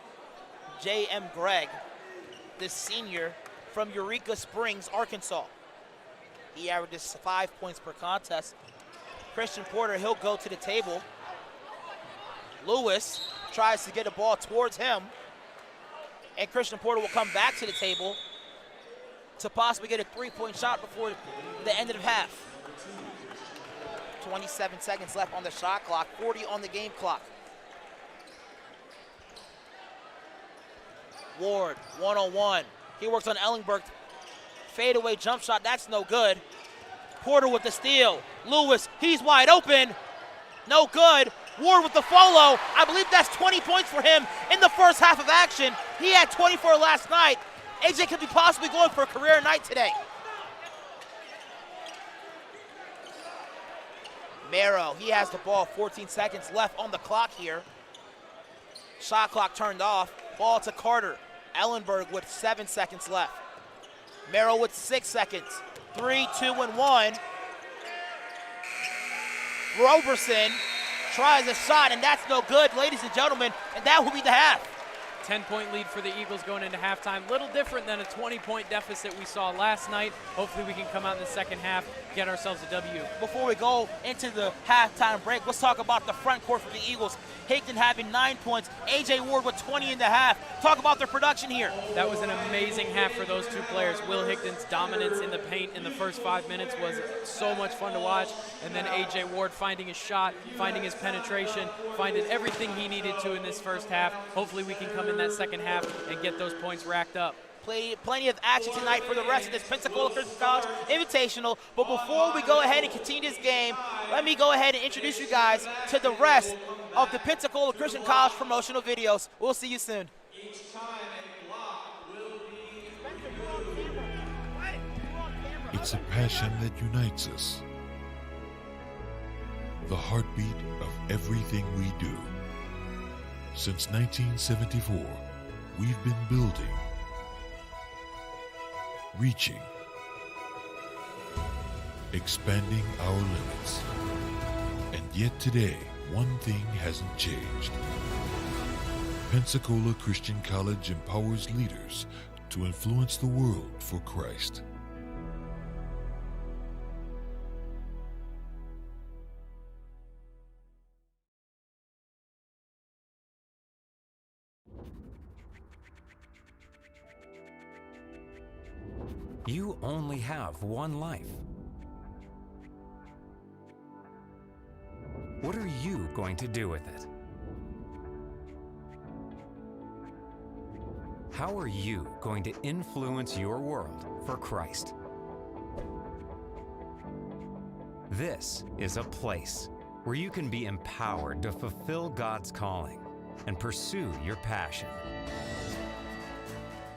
J.M. Gregg, the senior from Eureka Springs, Arkansas. He averages 5 points per contest. Christian Porter, he'll go to the table. Lewis tries to get a ball towards him. And Christian Porter will come back to the table to possibly get a 3-point shot before the end of the half. 27 seconds left on the shot clock, 40 on the game clock. Ward, one-on-one. He works on Ellenberg. Fadeaway jump shot, that's no good. Porter with the steal. Lewis, he's wide open. No good. Ward with the follow. I believe that's 20 points for him in the first half of action. He had 24 last night. AJ could be possibly going for a career night today. Mero, he has the ball, 14 seconds left on the clock here. Shot clock turned off. Ball to Carter. Ellenberg with 7 seconds left. Mero with 6 seconds. 3, 2, and 1. Roberson tries a shot, and that's no good, ladies and gentlemen, and that will be the half. 10-point lead for the Eagles going into halftime. Little different than a 20-point deficit we saw last night. Hopefully we can come out in the second half, get ourselves a W. Before we go into the halftime break, let's talk about the front court for the Eagles. Higdon having 9 points, A.J. Ward with 20 in the half. Talk about their production here. That was an amazing half for those 2 players. Will Higdon's dominance in the paint in the first 5 minutes was so much fun to watch. And then A.J. Ward finding his shot, finding his penetration, finding everything he needed to in this first half. Hopefully we can come in that second half and get those points racked up. Plenty of action tonight for the rest of this Pensacola Christian College Invitational. But before we go ahead and continue this game, let me go ahead and introduce you guys to the rest of the Pensacola Christian College promotional videos. We'll see you soon. It's a passion that unites us. The heartbeat of everything we do. Since 1974, we've been building, reaching, expanding our limits. And yet today, one thing hasn't changed. Pensacola Christian College empowers leaders to influence the world for Christ. You only have one life. What are you going to do with it? How are you going to influence your world for Christ? This is a place where you can be empowered to fulfill God's calling and pursue your passion.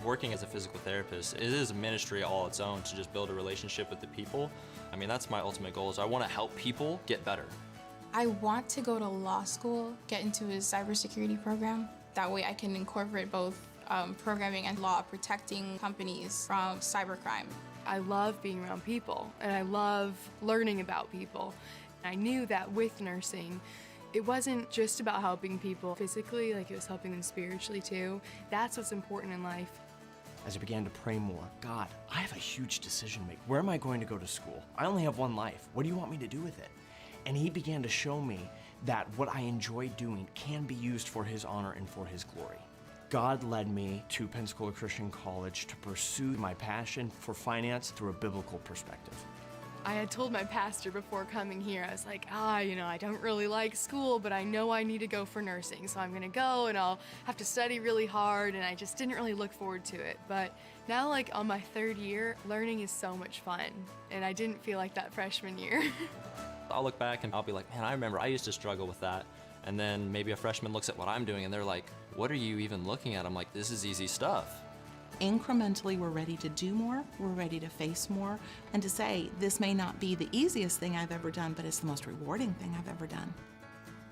Working as a physical therapist, it is a ministry all its own to just build a relationship with the people. I mean, that's my ultimate goal, is I want to help people get better. I want to go to law school, get into a cybersecurity program. That way I can incorporate both programming and law, protecting companies from cybercrime. I love being around people, and I love learning about people. I knew that with nursing, it wasn't just about helping people physically, like it was helping them spiritually too. That's what's important in life. As I began to pray more, God, I have a huge decision to make. Where am I going to go to school? I only have one life. What do you want me to do with it? And he began to show me that what I enjoy doing can be used for his honor and for his glory. God led me to Pensacola Christian College to pursue my passion for finance through a biblical perspective. I had told my pastor before coming here, I was like, I don't really like school, but I know I need to go for nursing, so I'm gonna go and I'll have to study really hard, and I just didn't really look forward to it. But now, like on my 3rd year, learning is so much fun, and I didn't feel like that freshman year. I'll look back and I'll be like, man, I remember I used to struggle with that. And then maybe a freshman looks at what I'm doing and they're like, what are you even looking at? I'm like, this is easy stuff. Incrementally, we're ready to do more, we're ready to face more, and to say, this may not be the easiest thing I've ever done, but it's the most rewarding thing I've ever done.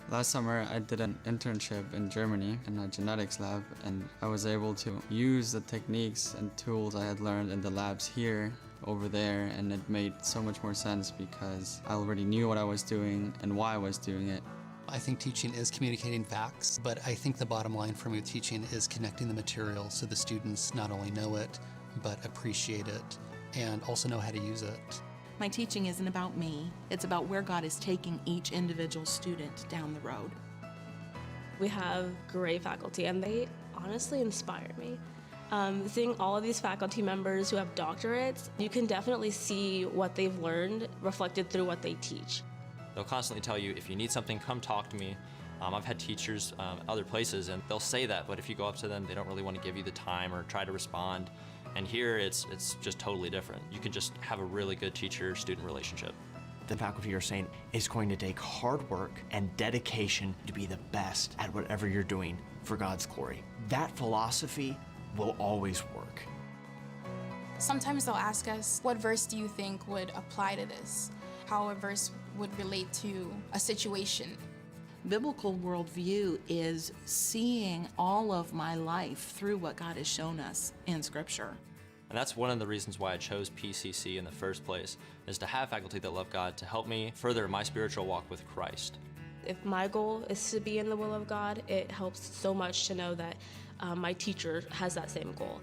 Last summer, I did an internship in Germany in a genetics lab, and I was able to use the techniques and tools I had learned in the labs here over there, and it made so much more sense because I already knew what I was doing and why I was doing it. I think teaching is communicating facts, but I think the bottom line for me with teaching is connecting the material so the students not only know it, but appreciate it and also know how to use it. My teaching isn't about me, it's about where God is taking each individual student down the road. We have great faculty and they honestly inspire me. Seeing all of these faculty members who have doctorates, you can definitely see what they've learned reflected through what they teach. They'll constantly tell you, if you need something, come talk to me. I've had teachers other places and they'll say that, but if you go up to them, they don't really want to give you the time or try to respond. And here, it's just totally different. You can just have a really good teacher-student relationship. The faculty are saying it's going to take hard work and dedication to be the best at whatever you're doing for God's glory. That philosophy will always work. Sometimes they'll ask us, what verse do you think would apply to this? How a verse would relate to a situation. Biblical worldview is seeing all of my life through what God has shown us in Scripture. And that's one of the reasons why I chose PCC in the first place, is to have faculty that love God to help me further my spiritual walk with Christ. If my goal is to be in the will of God, it helps so much to know that my teacher has that same goal.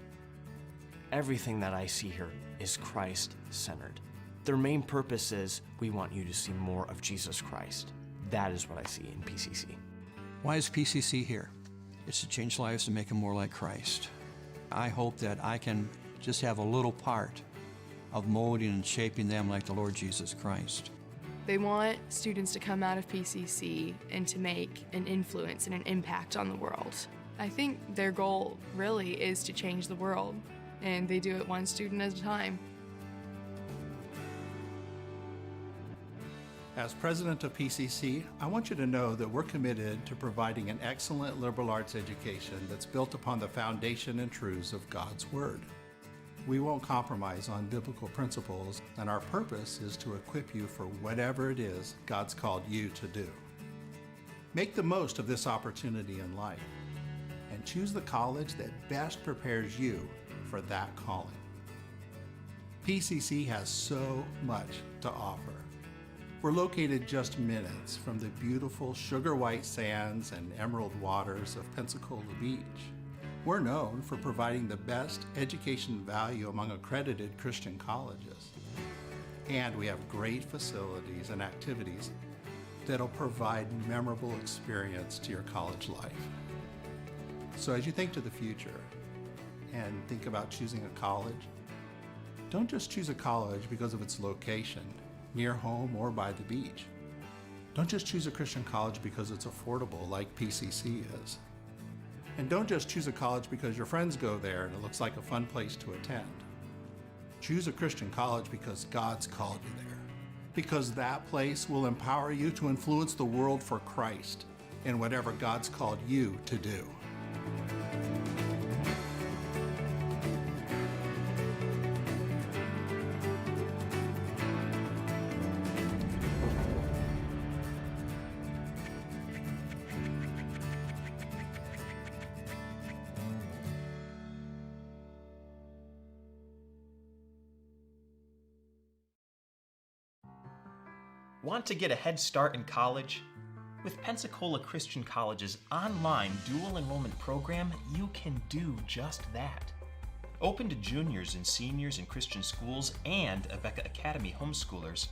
Everything that I see here is Christ-centered. Their main purpose is, we want you to see more of Jesus Christ. That is what I see in PCC. Why is PCC here? It's to change lives and make them more like Christ. I hope that I can just have a little part of molding and shaping them like the Lord Jesus Christ. They want students to come out of PCC and to make an influence and an impact on the world. I think their goal really is to change the world, and they do it one student at a time. As president of PCC, I want you to know that we're committed to providing an excellent liberal arts education that's built upon the foundation and truths of God's Word. We won't compromise on biblical principles, and our purpose is to equip you for whatever it is God's called you to do. Make the most of this opportunity in life, and choose the college that best prepares you for that calling. PCC has so much to offer. We're located just minutes from the beautiful sugar white sands and emerald waters of Pensacola Beach. We're known for providing the best education value among accredited Christian colleges. And we have great facilities and activities that'll provide memorable experience to your college life. So as you think to the future and think about choosing a college, don't just choose a college because of its location, near home or by the beach. Don't just choose a Christian college because it's affordable like PCC is. And don't just choose a college because your friends go there and it looks like a fun place to attend. Choose a Christian college because God's called you there. Because that place will empower you to influence the world for Christ in whatever God's called you to do. Want to get a head start in college? With Pensacola Christian College's online dual enrollment program, you can do just that. Open to juniors and seniors in Christian schools and Aveka Academy homeschoolers,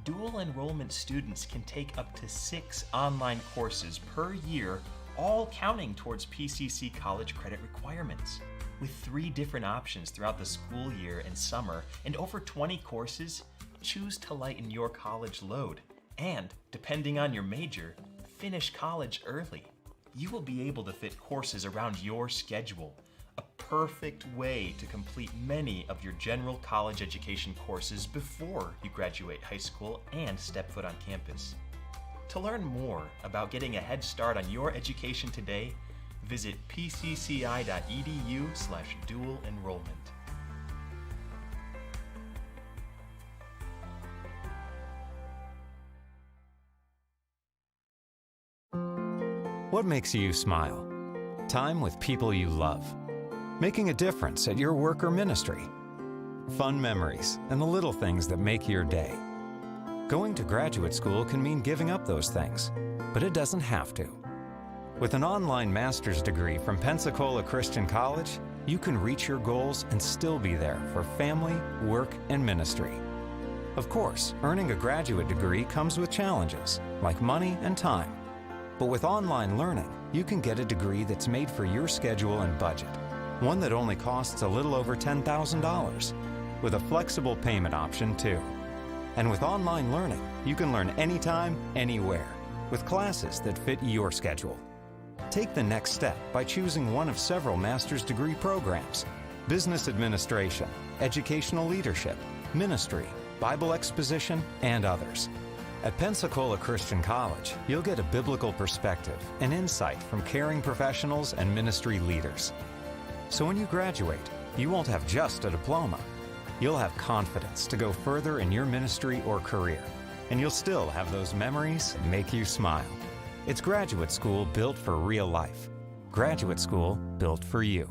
dual enrollment students can take up to 6 online courses per year, all counting towards PCC college credit requirements. With 3 different options throughout the school year and summer and over 20 courses, choose to lighten your college load and, depending on your major, finish college early. You will be able to fit courses around your schedule, a perfect way to complete many of your general college education courses before you graduate high school and step foot on campus. To learn more about getting a head start on your education today, visit pcci.edu/dual enrollment. What makes you smile? Time with people you love. Making a difference at your work or ministry. Fun memories and the little things that make your day. Going to graduate school can mean giving up those things, but it doesn't have to. With an online master's degree from Pensacola Christian College, you can reach your goals and still be there for family, work, and ministry. Of course, earning a graduate degree comes with challenges, like money and time. But with online learning, you can get a degree that's made for your schedule and budget. One that only costs a little over $10,000, with a flexible payment option too. And with online learning, you can learn anytime, anywhere, with classes that fit your schedule. Take the next step by choosing one of several master's degree programs: business administration, educational leadership, ministry, Bible exposition, and others. At Pensacola Christian College, you'll get a biblical perspective and insight from caring professionals and ministry leaders. So when you graduate, you won't have just a diploma. You'll have confidence to go further in your ministry or career, and you'll still have those memories that make you smile. It's graduate school built for real life. Graduate school built for you.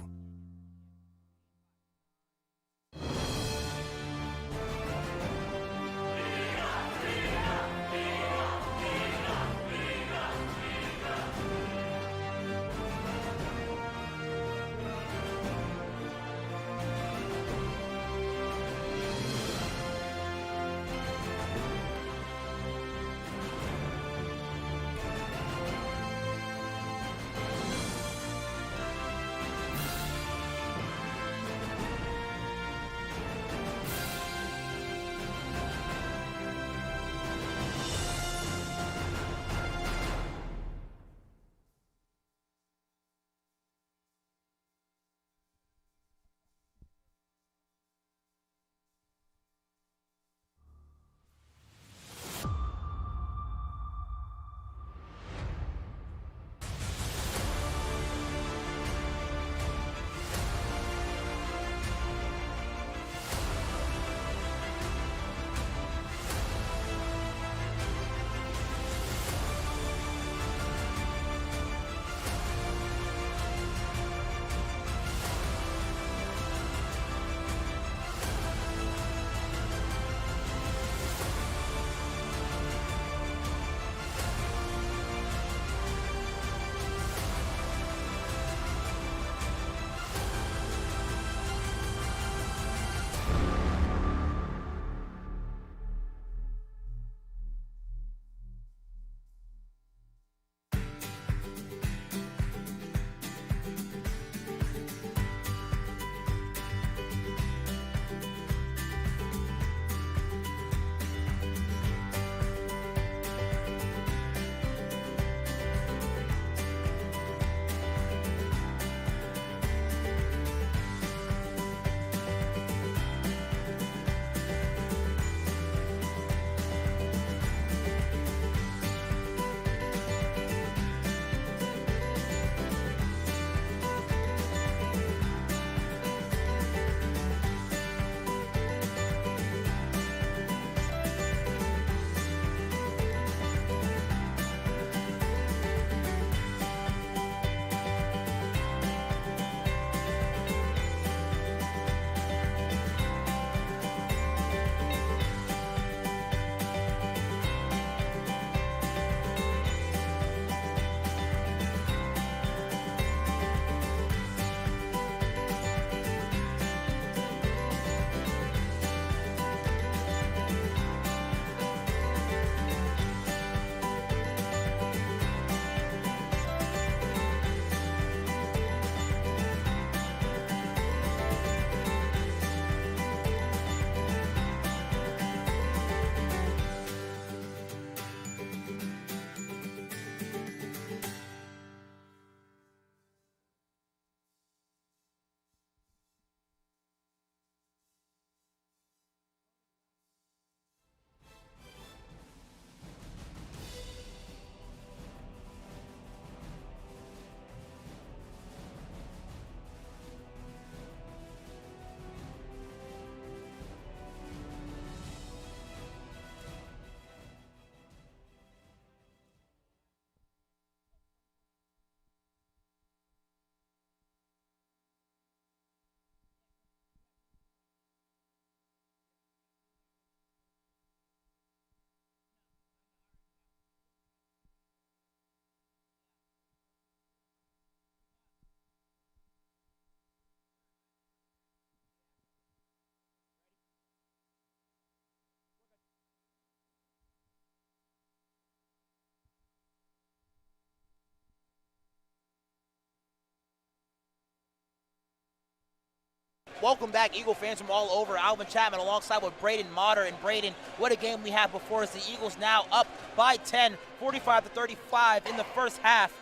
Welcome back, Eagle fans from all over. Alvin Chapman alongside with Braden Motter. And Braden, what a game we have before us. The Eagles now up by 10, 45-35 in the first half.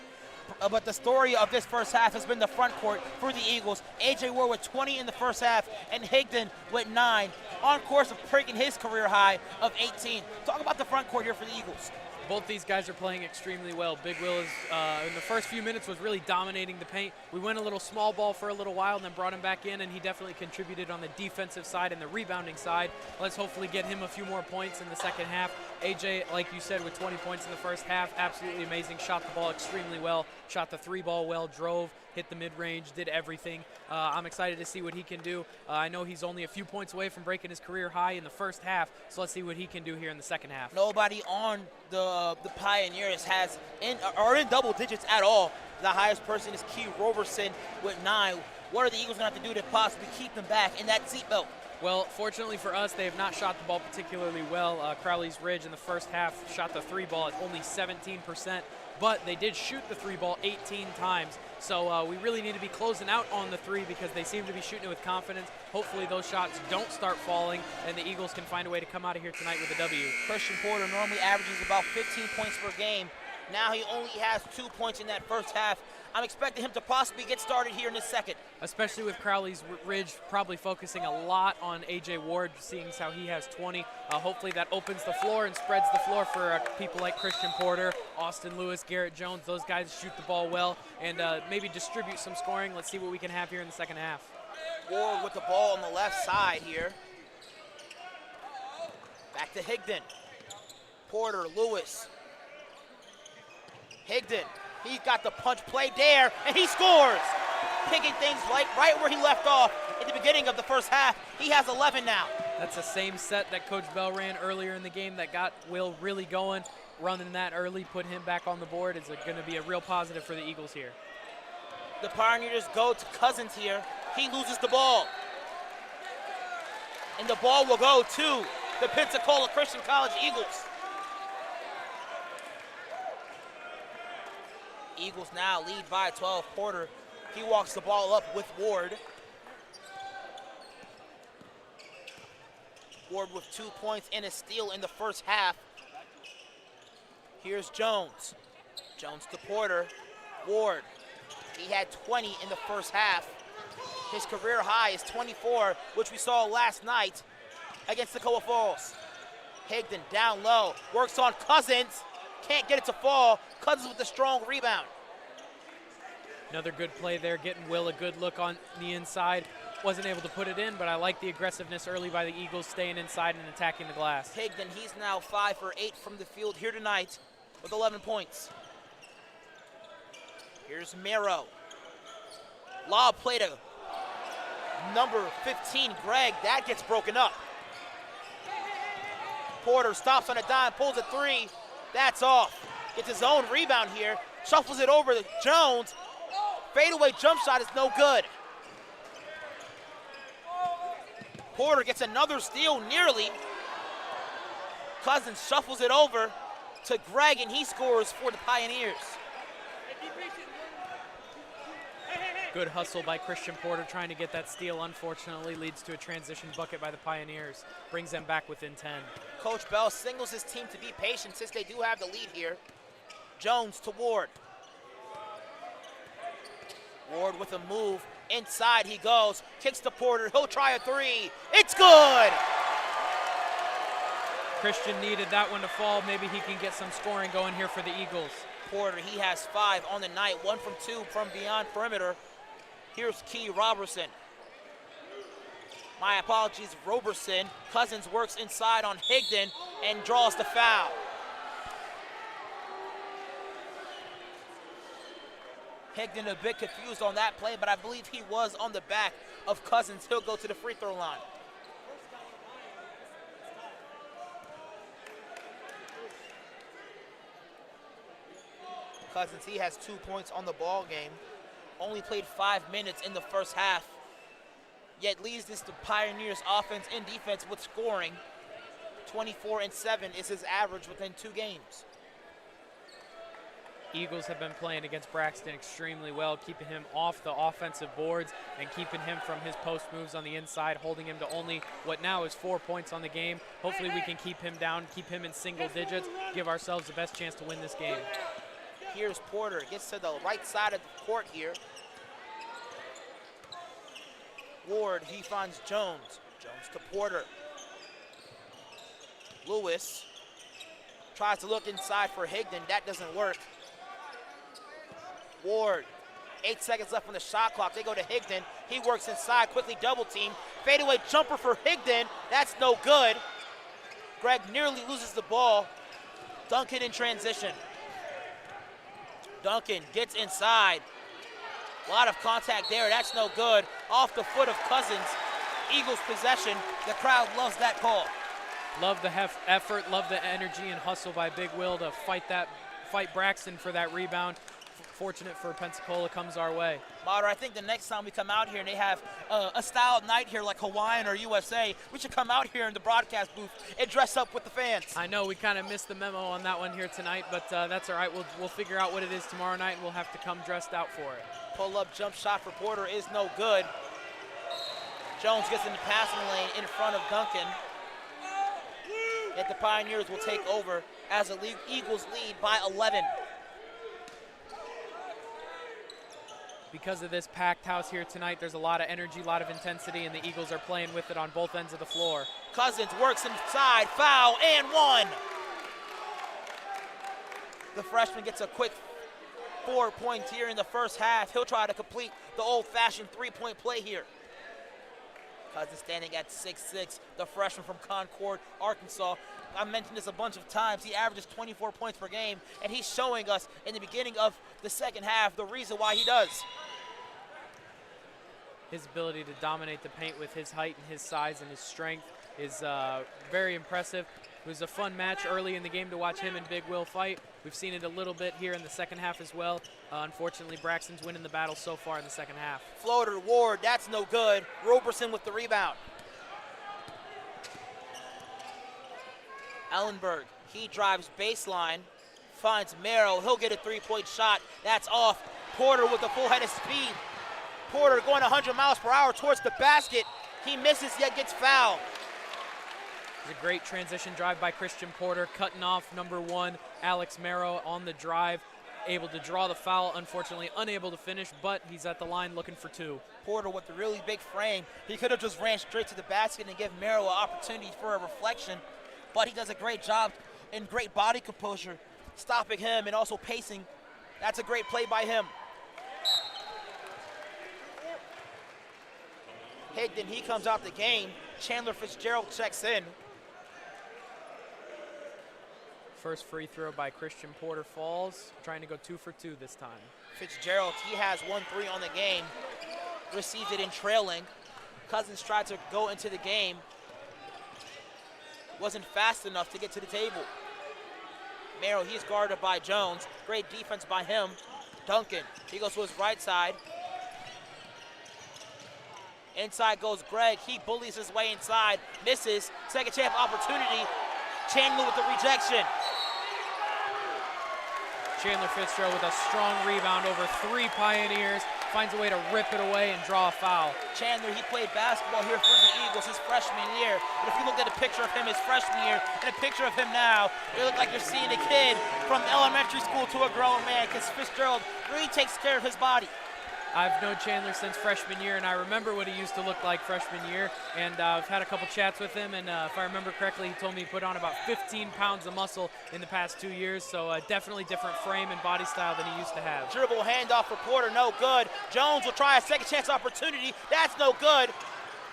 But the story of this first half has been the front court for the Eagles. A.J. Ward with 20 in the first half and Higdon with 9, on course of breaking his career high of 18. Talk about the front court here for the Eagles. Both these guys are playing extremely well. Big Will is, in the first few minutes, was really dominating the paint. We went a little small ball for a little while and then brought him back in, and he definitely contributed on the defensive side and the rebounding side. Let's hopefully get him a few more points in the second half. AJ, like you said, with 20 points in the first half, absolutely amazing. Shot the ball extremely well, shot the 3-ball well, drove, hit the mid-range, did everything. I'm excited to see what he can do. I know he's only a few points away from breaking his career high in the first half, so let's see what he can do here in the second half. Nobody on the Pioneers has in double digits at all. The highest person is Key Roberson with 9. What are the Eagles going to have to do to possibly keep them back in that seatbelt? Well, fortunately for us, they have not shot the ball particularly well. Crowley's Ridge in the first half shot the 3-ball at only 17%, but they did shoot the 3-ball 18 times. So we really need to be closing out on the 3 because they seem to be shooting it with confidence. Hopefully those shots don't start falling and the Eagles can find a way to come out of here tonight with a W. Christian Porter normally averages about 15 points per game. Now he only has 2 points in that first half. I'm expecting him to possibly get started here in the second. Especially with Crowley's Ridge probably focusing a lot on A.J. Ward, seeing as how he has 20. Hopefully that opens the floor and spreads the floor for people like Christian Porter, Austin Lewis, Garrett Jones. Those guys shoot the ball well and maybe distribute some scoring. Let's see what we can have here in the second half. Ward with the ball on the left side here. Back to Higdon. Porter, Lewis. Higdon. He's got the punch play there, and he scores! Picking things right where he left off at the beginning of the first half. He has 11 now. That's the same set that Coach Bell ran earlier in the game that got Will really going. Running that early, put him back on the board is going to be a real positive for the Eagles here. The Pioneers go to Cousins here. He loses the ball. And the ball will go to the Pensacola Christian College Eagles. Eagles now lead by 12. Porter, he walks the ball up with Ward. Ward with 2 points and a steal in the first half. Here's Jones. Jones to Porter. Ward, he had 20 in the first half. His career high is 24, which we saw last night against Toccoa Falls. Higdon down low, works on Cousins. Can't get it to fall. Cousins with a strong rebound. Another good play there, getting Will a good look on the inside. Wasn't able to put it in, but I like the aggressiveness early by the Eagles, staying inside and attacking the glass. Higdon, he's now 5 for 8 from the field here tonight with 11 points. Here's Mero. Lob play to number 15, Greg. That gets broken up. Porter stops on a dime, pulls a 3. That's off. Gets his own rebound here. Shuffles it over to Jones. Fadeaway jump shot is no good. Porter gets another steal nearly. Cousins shuffles it over to Greg, and he scores for the Pioneers. Good hustle by Christian Porter trying to get that steal. Unfortunately, leads to a transition bucket by the Pioneers. Brings them back within 10. Coach Bell signals his team to be patient since they do have the lead here. Jones to Ward. Ward with a move. Inside he goes. Kicks to Porter. He'll try a 3. It's good! Christian needed that one to fall. Maybe he can get some scoring going here for the Eagles. Porter, he has 5 on the night. 1 from 2 from beyond perimeter. Here's Key Robertson. My apologies, Roberson. Cousins works inside on Higdon and draws the foul. Higdon a bit confused on that play, but I believe he was on the back of Cousins. He'll go to the free throw line. Cousins, he has 2 points on the ball game. Only played 5 minutes in the first half, yet leads this to Pioneers offense and defense with scoring. 24 and 7 is his average within 2 games. Eagles have been playing against Braxton extremely well, keeping him off the offensive boards and keeping him from his post moves on the inside, holding him to only what now is 4 points on the game. Hopefully we can keep him down, keep him in single digits, give ourselves the best chance to win this game. Here's Porter, gets to the right side of the court here. Ward, he finds Jones. Jones to Porter. Lewis tries to look inside for Higdon. That doesn't work. Ward, 8 seconds left on the shot clock. They go to Higdon. He works inside, quickly double team. Fadeaway jumper for Higdon. That's no good. Greg nearly loses the ball. Duncan in transition. Duncan gets inside. A lot of contact there. That's no good. Off the foot of Cousins. Eagles possession. The crowd loves that call. Love the effort, love the energy and hustle by Big Will to fight Braxton for that rebound. Fortunate for Pensacola comes our way. Mater, I think the next time we come out here and they have a styled night here like Hawaiian or USA, we should come out here in the broadcast booth and dress up with the fans. I know we kind of missed the memo on that one here tonight, but that's all right. We'll figure out what it is tomorrow night, and we'll have to come dressed out for it. Pull-up jump shot for Porter is no good. Jones gets in the passing lane in front of Duncan. Yet the Pioneers will take over as the Eagles lead by 11. Because of this packed house here tonight, there's a lot of energy, a lot of intensity, and the Eagles are playing with it on both ends of the floor. Cousins works inside, foul, and one. The freshman gets a quick 4 points here in the first half. He'll try to complete the old-fashioned three-point play here. Cousins standing at 6'6", the freshman from Concord, Arkansas. I mentioned this a bunch of times. He averages 24 points per game, and he's showing us in the beginning of the second half the reason why he does. His ability to dominate the paint with his height and his size and his strength is very impressive. It was a fun match early in the game to watch him and Big Will fight. We've seen it a little bit here in the second half as well. Unfortunately, Braxton's winning the battle so far in the second half. Floater, Ward, that's no good. Roberson with the rebound. Ellenberg, he drives baseline, finds Merrill. He'll get a three-point shot. That's off. Porter with a full head of speed. Porter going 100 miles per hour towards the basket. He misses, yet gets fouled. It's a great transition drive by Christian Porter, cutting off number one, Alex Merrow on the drive, able to draw the foul, unfortunately unable to finish, but he's at the line looking for two. Porter with the really big frame. He could have just ran straight to the basket and give Merrow an opportunity for a reflection, but he does a great job and great body composure, stopping him and also pacing. That's a great play by him. Higdon, he comes out the game. Chandler Fitzgerald checks in. First free throw by Christian Porter falls, trying to go 2 for 2 this time. Fitzgerald, he has 1-3 on the game. Received it in trailing. Cousins tried to go into the game. Wasn't fast enough to get to the table. Merrill, he's guarded by Jones. Great defense by him. Duncan, he goes to his right side. Inside goes Greg. He bullies his way inside. Misses. Second chance opportunity. Chandler with the rejection. Chandler Fitzgerald with a strong rebound over 3 Pioneers. Finds a way to rip it away and draw a foul. Chandler, he played basketball here for the Eagles his freshman year. But if you look at a picture of him his freshman year and a picture of him now, it looks like you're seeing a kid from elementary school to a grown man, because Fitzgerald really takes care of his body. I've known Chandler since freshman year, and I remember what he used to look like freshman year, and I've had a couple chats with him, and if I remember correctly, he told me he put on about 15 pounds of muscle in the past 2 years, so definitely different frame and body style than he used to have. Dribble handoff for Porter, no good. Jones will try a second chance opportunity. That's no good.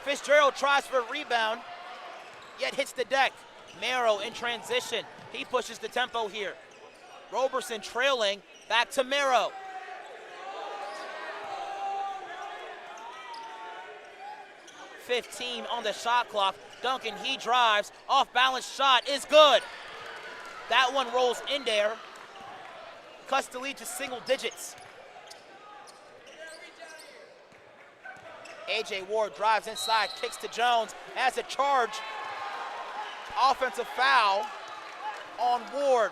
Fitzgerald tries for a rebound, yet hits the deck. Merrow in transition. He pushes the tempo here. Roberson trailing, back to Merrow. 15 on the shot clock. Duncan, he drives. Off-balance shot is good. That one rolls in there. Cuts the lead to single digits. A.J. Ward drives inside, kicks to Jones. Has a charge. Offensive foul on Ward.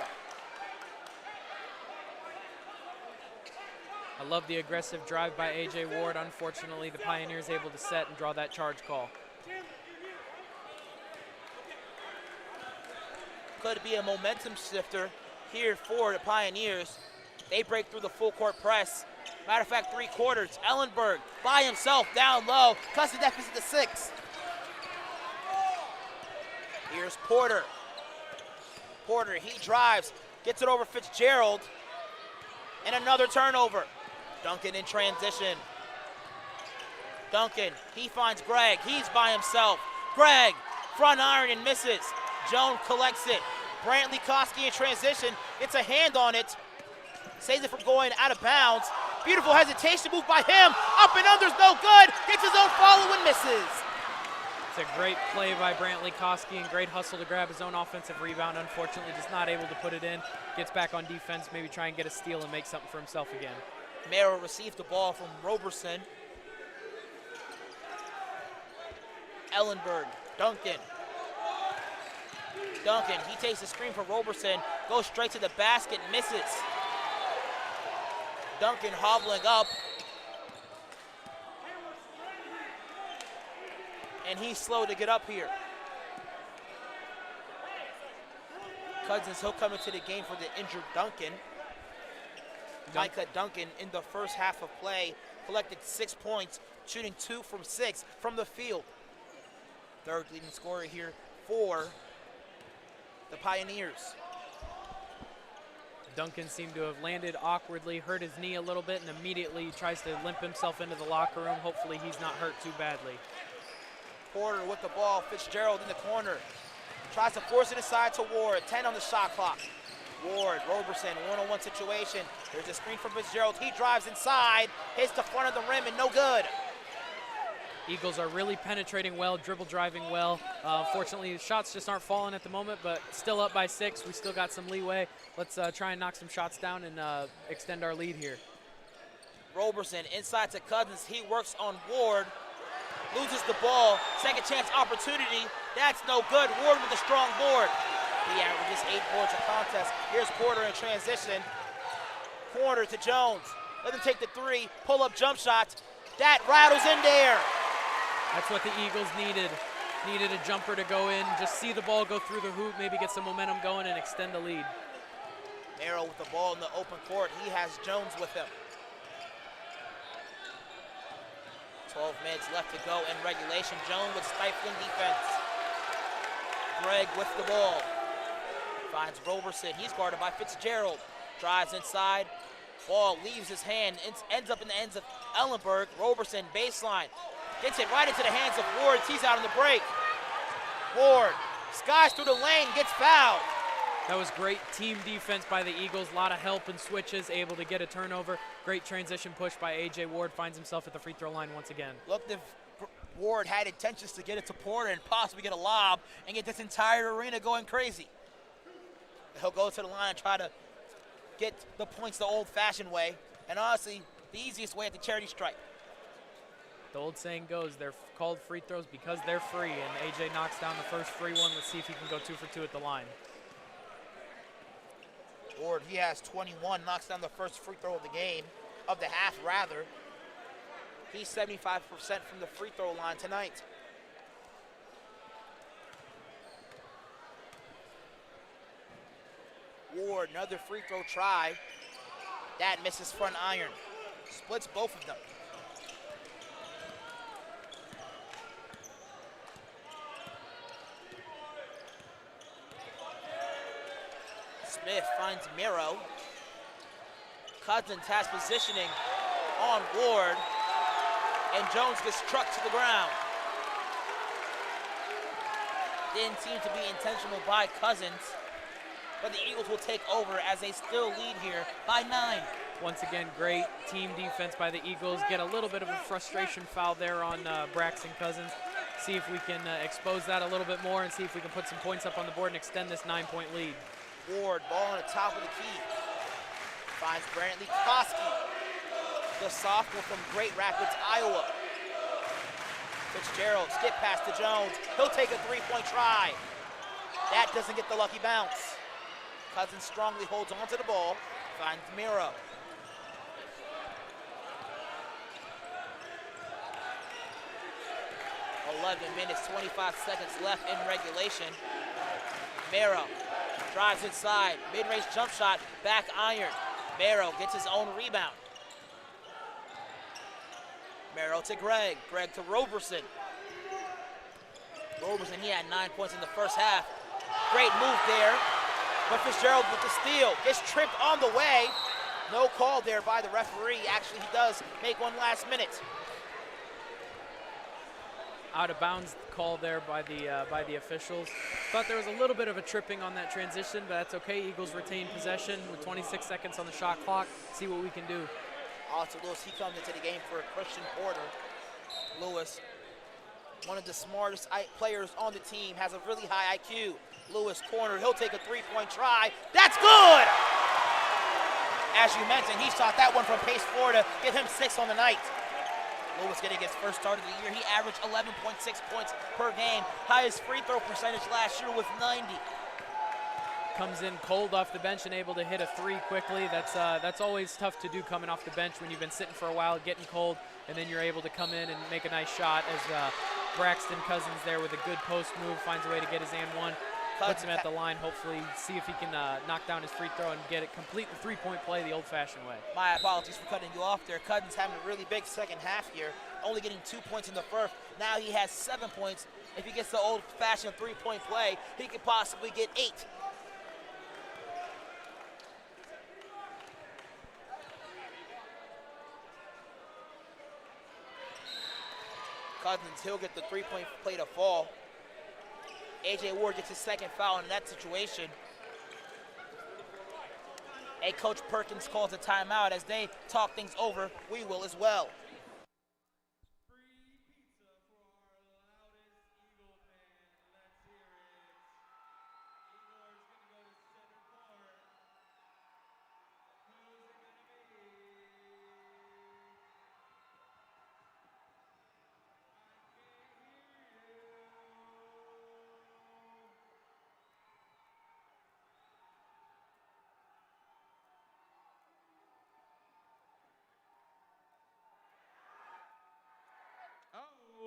I love the aggressive drive by A.J. Ward. Unfortunately, the Pioneers able to set and draw that charge call. Could be a momentum shifter here for the Pioneers. They break through the full court press. Matter of fact, 3 quarters. Ellenberg by himself down low. Cuts the deficit to 6. Here's Porter. Porter, he drives, gets it over Fitzgerald. And another turnover. Duncan in transition. Duncan, he finds Gregg. He's by himself. Gregg, front iron and misses. Jones collects it. Brantley Koski in transition, gets a hand on it. Saves it from going out of bounds. Beautiful hesitation move by him. Up and under's no good. Gets his own follow and misses. It's a great play by Brantley Koski and great hustle to grab his own offensive rebound. Unfortunately, just not able to put it in. Gets back on defense, maybe try and get a steal and make something for himself again. Merrill receives the ball from Roberson. Ellenberg, Duncan. Duncan, he takes the screen for Roberson, goes straight to the basket, misses. Duncan hobbling up. And he's slow to get up here. Cousins, he'll come into the game for the injured Duncan. Micah Duncan in the first half of play collected 6 points, shooting 2 from 6 from the field. Third leading scorer here for the Pioneers. Duncan seemed to have landed awkwardly, hurt his knee a little bit, and immediately tries to limp himself into the locker room. Hopefully he's not hurt too badly. Porter with the ball, Fitzgerald in the corner. Tries to force it inside to Ward, 10 on the shot clock. Ward, Roberson, one-on-one situation. There's a screen from Fitzgerald. He drives inside, hits the front of the rim, and no good. Eagles are really penetrating well, dribble driving well. Fortunately, the shots just aren't falling at the moment, but still up by 6. We still got some leeway. Let's try and knock some shots down and extend our lead here. Roberson inside to Cousins. He works on Ward. Loses the ball. Second chance opportunity. That's no good. Ward with a strong board. He averages 8 boards a contest. Here's Porter in transition. Corner to Jones. Doesn't take the 3. Pull-up jump shots. That rattles in there. That's what the Eagles needed. Needed a jumper to go in, just see the ball go through the hoop, maybe get some momentum going and extend the lead. Merrill with the ball in the open court. He has Jones with him. 12 minutes left to go in regulation. Jones with stifling defense. Gregg with the ball. Finds Roberson. He's guarded by Fitzgerald. Drives inside. Ball leaves his hand. Ends up in the ends of Ellenberg. Roberson baseline. Gets it right into the hands of Ward. He's out on the break. Ward skies through the lane. Gets fouled. That was great team defense by the Eagles. A lot of help and switches, able to get a turnover. Great transition push by A.J. Ward. Finds himself at the free throw line once again. Looked if Ward had intentions to get it to Porter and possibly get a lob and get this entire arena going crazy. He'll go to the line and try to get the points the old-fashioned way. And honestly, the easiest way at the charity stripe. The old saying goes, they're called free throws because they're free. And A.J. knocks down the first free one. Let's see if he can go 2 for 2 at the line. Ward, he has 21, knocks down the first free throw of the game, of the half rather. He's 75% from the free throw line tonight. Ward, another free throw try. That misses front iron. Splits both of them. Smith finds Miro. Cousins has positioning on Ward, and Jones gets struck to the ground. Didn't seem to be intentional by Cousins, but the Eagles will take over as they still lead here by 9. Once again, great team defense by the Eagles. Get a little bit of a frustration foul there on Braxton Cousins. See if we can expose that a little bit more and see if we can put some points up on the board and extend this 9-point lead. Ward, ball on the top of the key. Finds Brantley Koski, the sophomore from Great Rapids, Iowa. Fitzgerald, skip pass to Jones. He'll take a 3-point try. That doesn't get the lucky bounce. Cousins strongly holds onto the ball. Finds Miro. 11 minutes, 25 seconds left in regulation. Mero drives inside, mid-range jump shot, back iron. Mero gets his own rebound. Mero to Greg, Greg to Roberson. Roberson, he had 9 points in the first half. Great move there, but Fitzgerald with the steal. Gets tripped on the way. No call there by the referee. Actually, he does make one last minute. Out of bounds call there by the officials. Thought there was a little bit of a tripping on that transition, but that's okay. Eagles retain possession with 26 seconds on the shot clock. See what we can do. Also, Lewis, he comes into the game for Christian Porter. Lewis, one of the smartest players on the team, has a really high IQ. Lewis corner, he'll take a three-point try. That's good! As you mentioned, he shot that one from pace floor to give him 6 on the night. Lewis getting his first start of the year. He averaged 11.6 points per game. Highest free throw percentage last year with 90. Comes in cold off the bench and able to hit a three quickly. That's always tough to do coming off the bench when you've been sitting for a while, getting cold, and then you're able to come in and make a nice shot as Braxton Cousins there with a good post move, finds a way to get his and one. Puts him at the line, hopefully see if he can knock down his free throw and get it, complete the three-point play the old-fashioned way. My apologies for cutting you off there. Cousins having a really big second half here, only getting 2 points in the first. Now he has 7 points. If he gets the old-fashioned three-point play, he could possibly get 8. Cousins, he'll get the three-point play to fall. A.J. Ward gets his second foul in that situation. And Coach Perkins calls a timeout. As they talk things over, we will as well.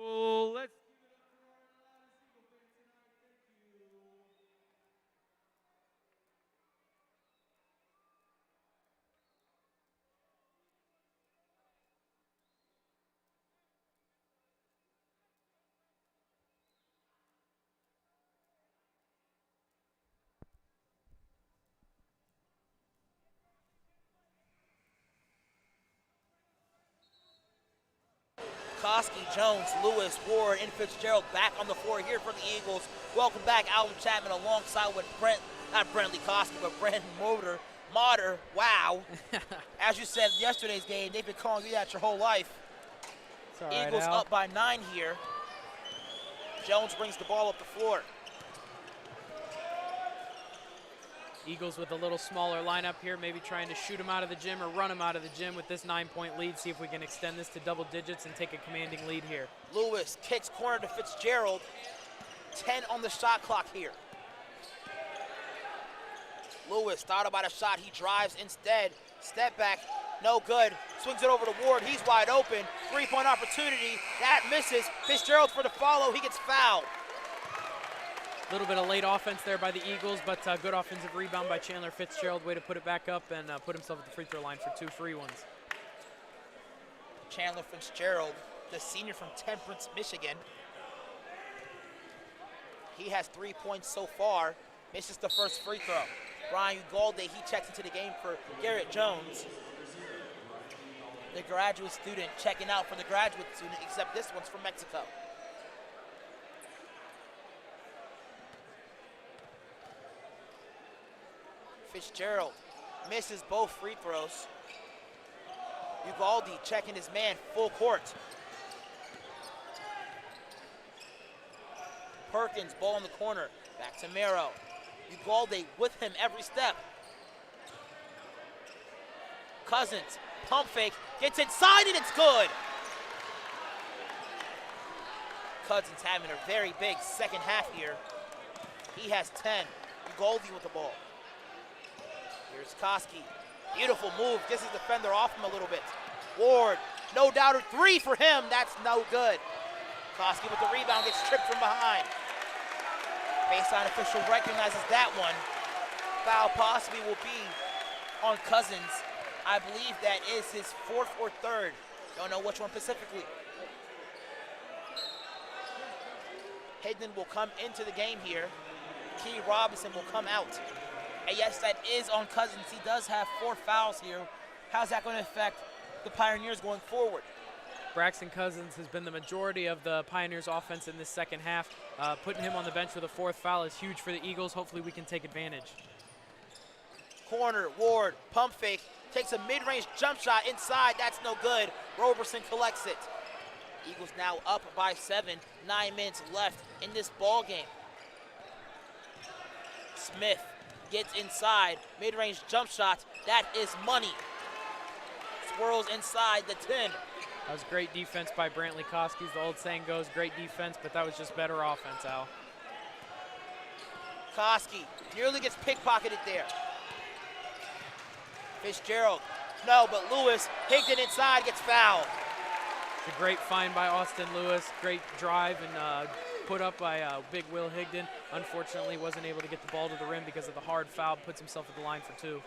Oh, let's give it up for our loudest Eagle fan tonight. Thank you. Koski, Jones, Lewis, Ward, and Fitzgerald back on the floor here for the Eagles. Welcome back, Alvin Chapman, alongside with not Brentley Koski, but Brandon Motter. Wow. As you said in yesterday's game, they've been calling you that your whole life. Right, Eagles Al. up by 9 here. Jones brings the ball up the floor. Eagles with a little smaller lineup here, maybe trying to shoot him out of the gym or run him out of the gym with this 9-point lead, see if we can extend this to double digits and take a commanding lead here. Lewis kicks corner to Fitzgerald. 10 on the shot clock here. Lewis thought about a shot, he drives instead. Step back, no good. Swings it over to Ward, he's wide open. 3-point opportunity, that misses. Fitzgerald for the follow, he gets fouled. A little bit of late offense there by the Eagles, but good offensive rebound by Chandler Fitzgerald. Way to put it back up and put himself at the free throw line for 2 free ones. Chandler Fitzgerald, the senior from Temperance, Michigan. He has 3 points so far, misses the first free throw. Brian Ugalde, he checks into the game for Garrett Jones. The graduate student checking out for the graduate student, except this one's from Mexico. Fitzgerald misses both free throws. Ugalde checking his man full court. Perkins, ball in the corner. Back to Mero. Ugalde with him every step. Cousins, pump fake, gets inside and it's good. Cousins having a very big second half here. He has 10. Ugalde with the ball. Here's Koski. Beautiful move. Gets his defender off him a little bit. Ward, no doubter, 3 for him. That's no good. Koski with the rebound, gets tripped from behind. Baseline official recognizes that one. Foul possibly will be on Cousins. I believe that is his fourth or third. Don't know which one specifically. Higdon will come into the game here. Key Robinson will come out. And yes, that is on Cousins. He does have 4 fouls here. How's that going to affect the Pioneers going forward? Braxton Cousins has been the majority of the Pioneers offense in this second half. Putting him on the bench with a 4th foul is huge for the Eagles. Hopefully we can take advantage. Corner, Ward, pump fake, takes a mid-range jump shot inside. That's no good. Roberson collects it. Eagles now up by 7, 9 minutes left in this ball game. Smith gets inside, mid-range jump shot. That is money. Swirls inside the 10. That was great defense by Brantley Koski. The old saying goes, great defense, but that was just better offense, Al. Koski nearly gets pickpocketed there. Fitzgerald, no, but Lewis, Higdon inside, gets fouled. It's a great find by Austin Lewis. Great drive and put up by big Will Higdon. Unfortunately, wasn't able to get the ball to the rim because of the hard foul. Puts himself at the line for 2.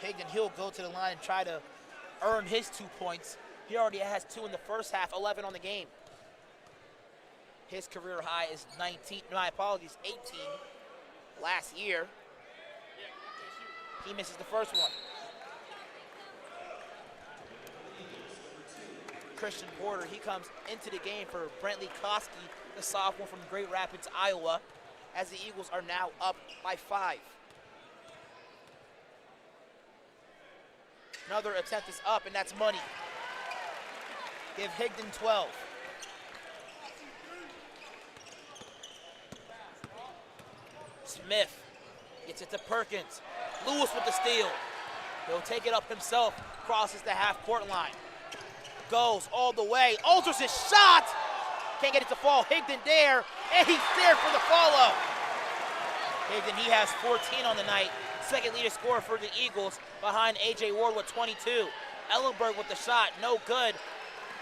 Higdon, he'll go to the line and try to earn his 2 points. He already has 2 in the first half, 11 on the game. His career high is 18 last year. He misses the first one. Christian Porter, he comes into the game for Brantley Koski, the sophomore from Great Rapids, Iowa, as the Eagles are now up by 5. Another attempt is up, and that's money. Give Higdon 12. Smith gets it to Perkins. Lewis with the steal. He'll take it up himself, crosses the half-court line. Goes all the way, alters his shot. Can't get it to fall. Higdon there, and he's there for the follow. Higdon, he has 14 on the night. Second leading scorer for the Eagles, behind A.J. Ward with 22. Ellenberg with the shot, no good.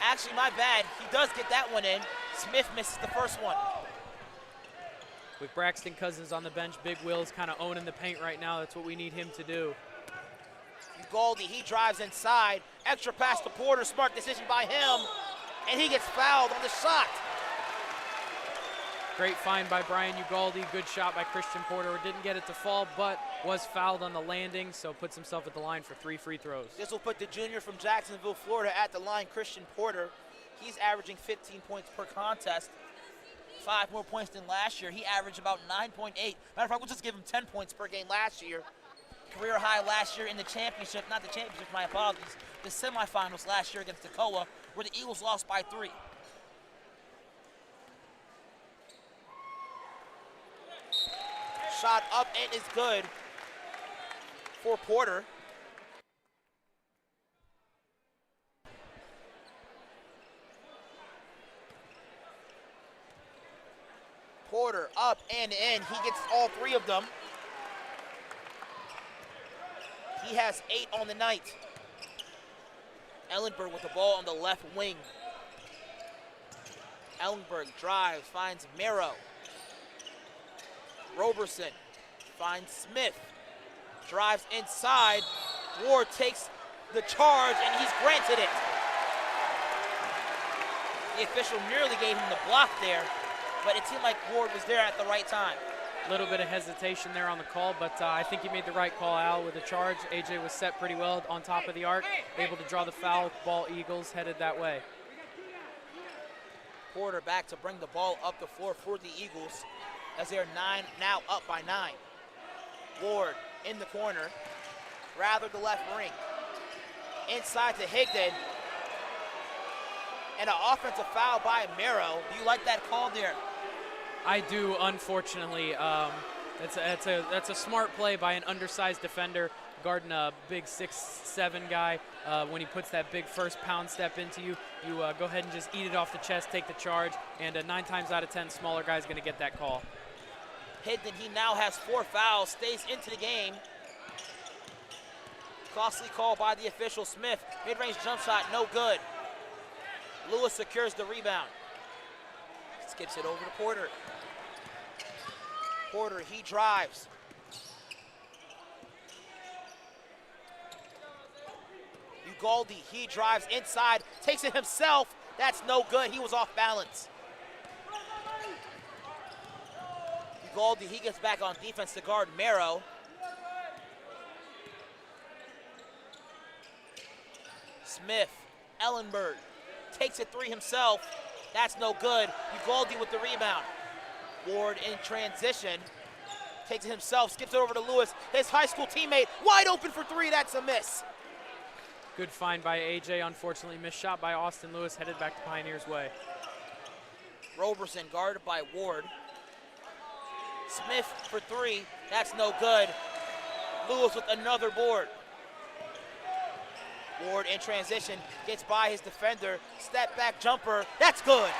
Actually, my bad, he does get that one in. Smith misses the first one. With Braxton Cousins on the bench, Big Will's kind of owning the paint right now. That's what we need him to do. Ugalde, he drives inside. Extra pass to Porter, smart decision by him. And he gets fouled on the shot. Great find by Brian Ugalde. Good shot by Christian Porter. Didn't get it to fall, but was fouled on the landing, so puts himself at the line for 3 free throws. This will put the junior from Jacksonville, Florida at the line, Christian Porter. He's averaging 15 points per contest. 5 more points than last year. He averaged about 9.8. Matter of fact, we'll just give him 10 points per game last year. Career high last year in the championship, not the championship, my apologies, the semifinals last year against Toccoa, where the Eagles lost by 3. Shot up and is good for Porter. Porter up and in. He gets all 3 of them. He has 8 on the night. Ellenberg with the ball on the left wing. Ellenberg drives, finds Merrow. Roberson finds Smith. Drives inside. Ward takes the charge, and he's granted it. The official nearly gave him the block there, but it seemed like Ward was there at the right time. A little bit of hesitation there on the call, but I think he made the right call, Al, with the charge. AJ was set pretty well on top of the arc, able to draw the foul. Ball Eagles headed that way. Porter back to bring the ball up the floor for the Eagles as they're now up by 9. Ward in the corner, rather the left ring. Inside to Higdon. And an offensive foul by Merrow. Do you like that call there? I do, unfortunately. That's a smart play by an undersized defender guarding a big 6'7" guy. When he puts that big first pound step into you, you go ahead and just eat it off the chest, take the charge, and 9 times out of 10, smaller guy's going to get that call. Higdon, he now has 4 fouls, stays into the game. Costly call by the official. Smith, mid-range jump shot, no good. Lewis secures the rebound. skips it over to Porter. Porter, he drives. Ugalde, he drives inside, takes it himself. That's no good. He was off balance. Ugalde, he gets back on defense to guard Marrow. Smith, Ellenberg, takes it three himself. That's no good. Ugalde with the rebound. Ward in transition. Takes it himself, skips it over to Lewis. His high school teammate, wide open for three. That's a miss. Good find by AJ. Unfortunately, missed shot by Austin Lewis. Headed back to Pioneers' way. Roberson guarded by Ward. Smith for three. That's no good. Lewis with another board. Ward in transition, gets by his defender, step back jumper, that's good.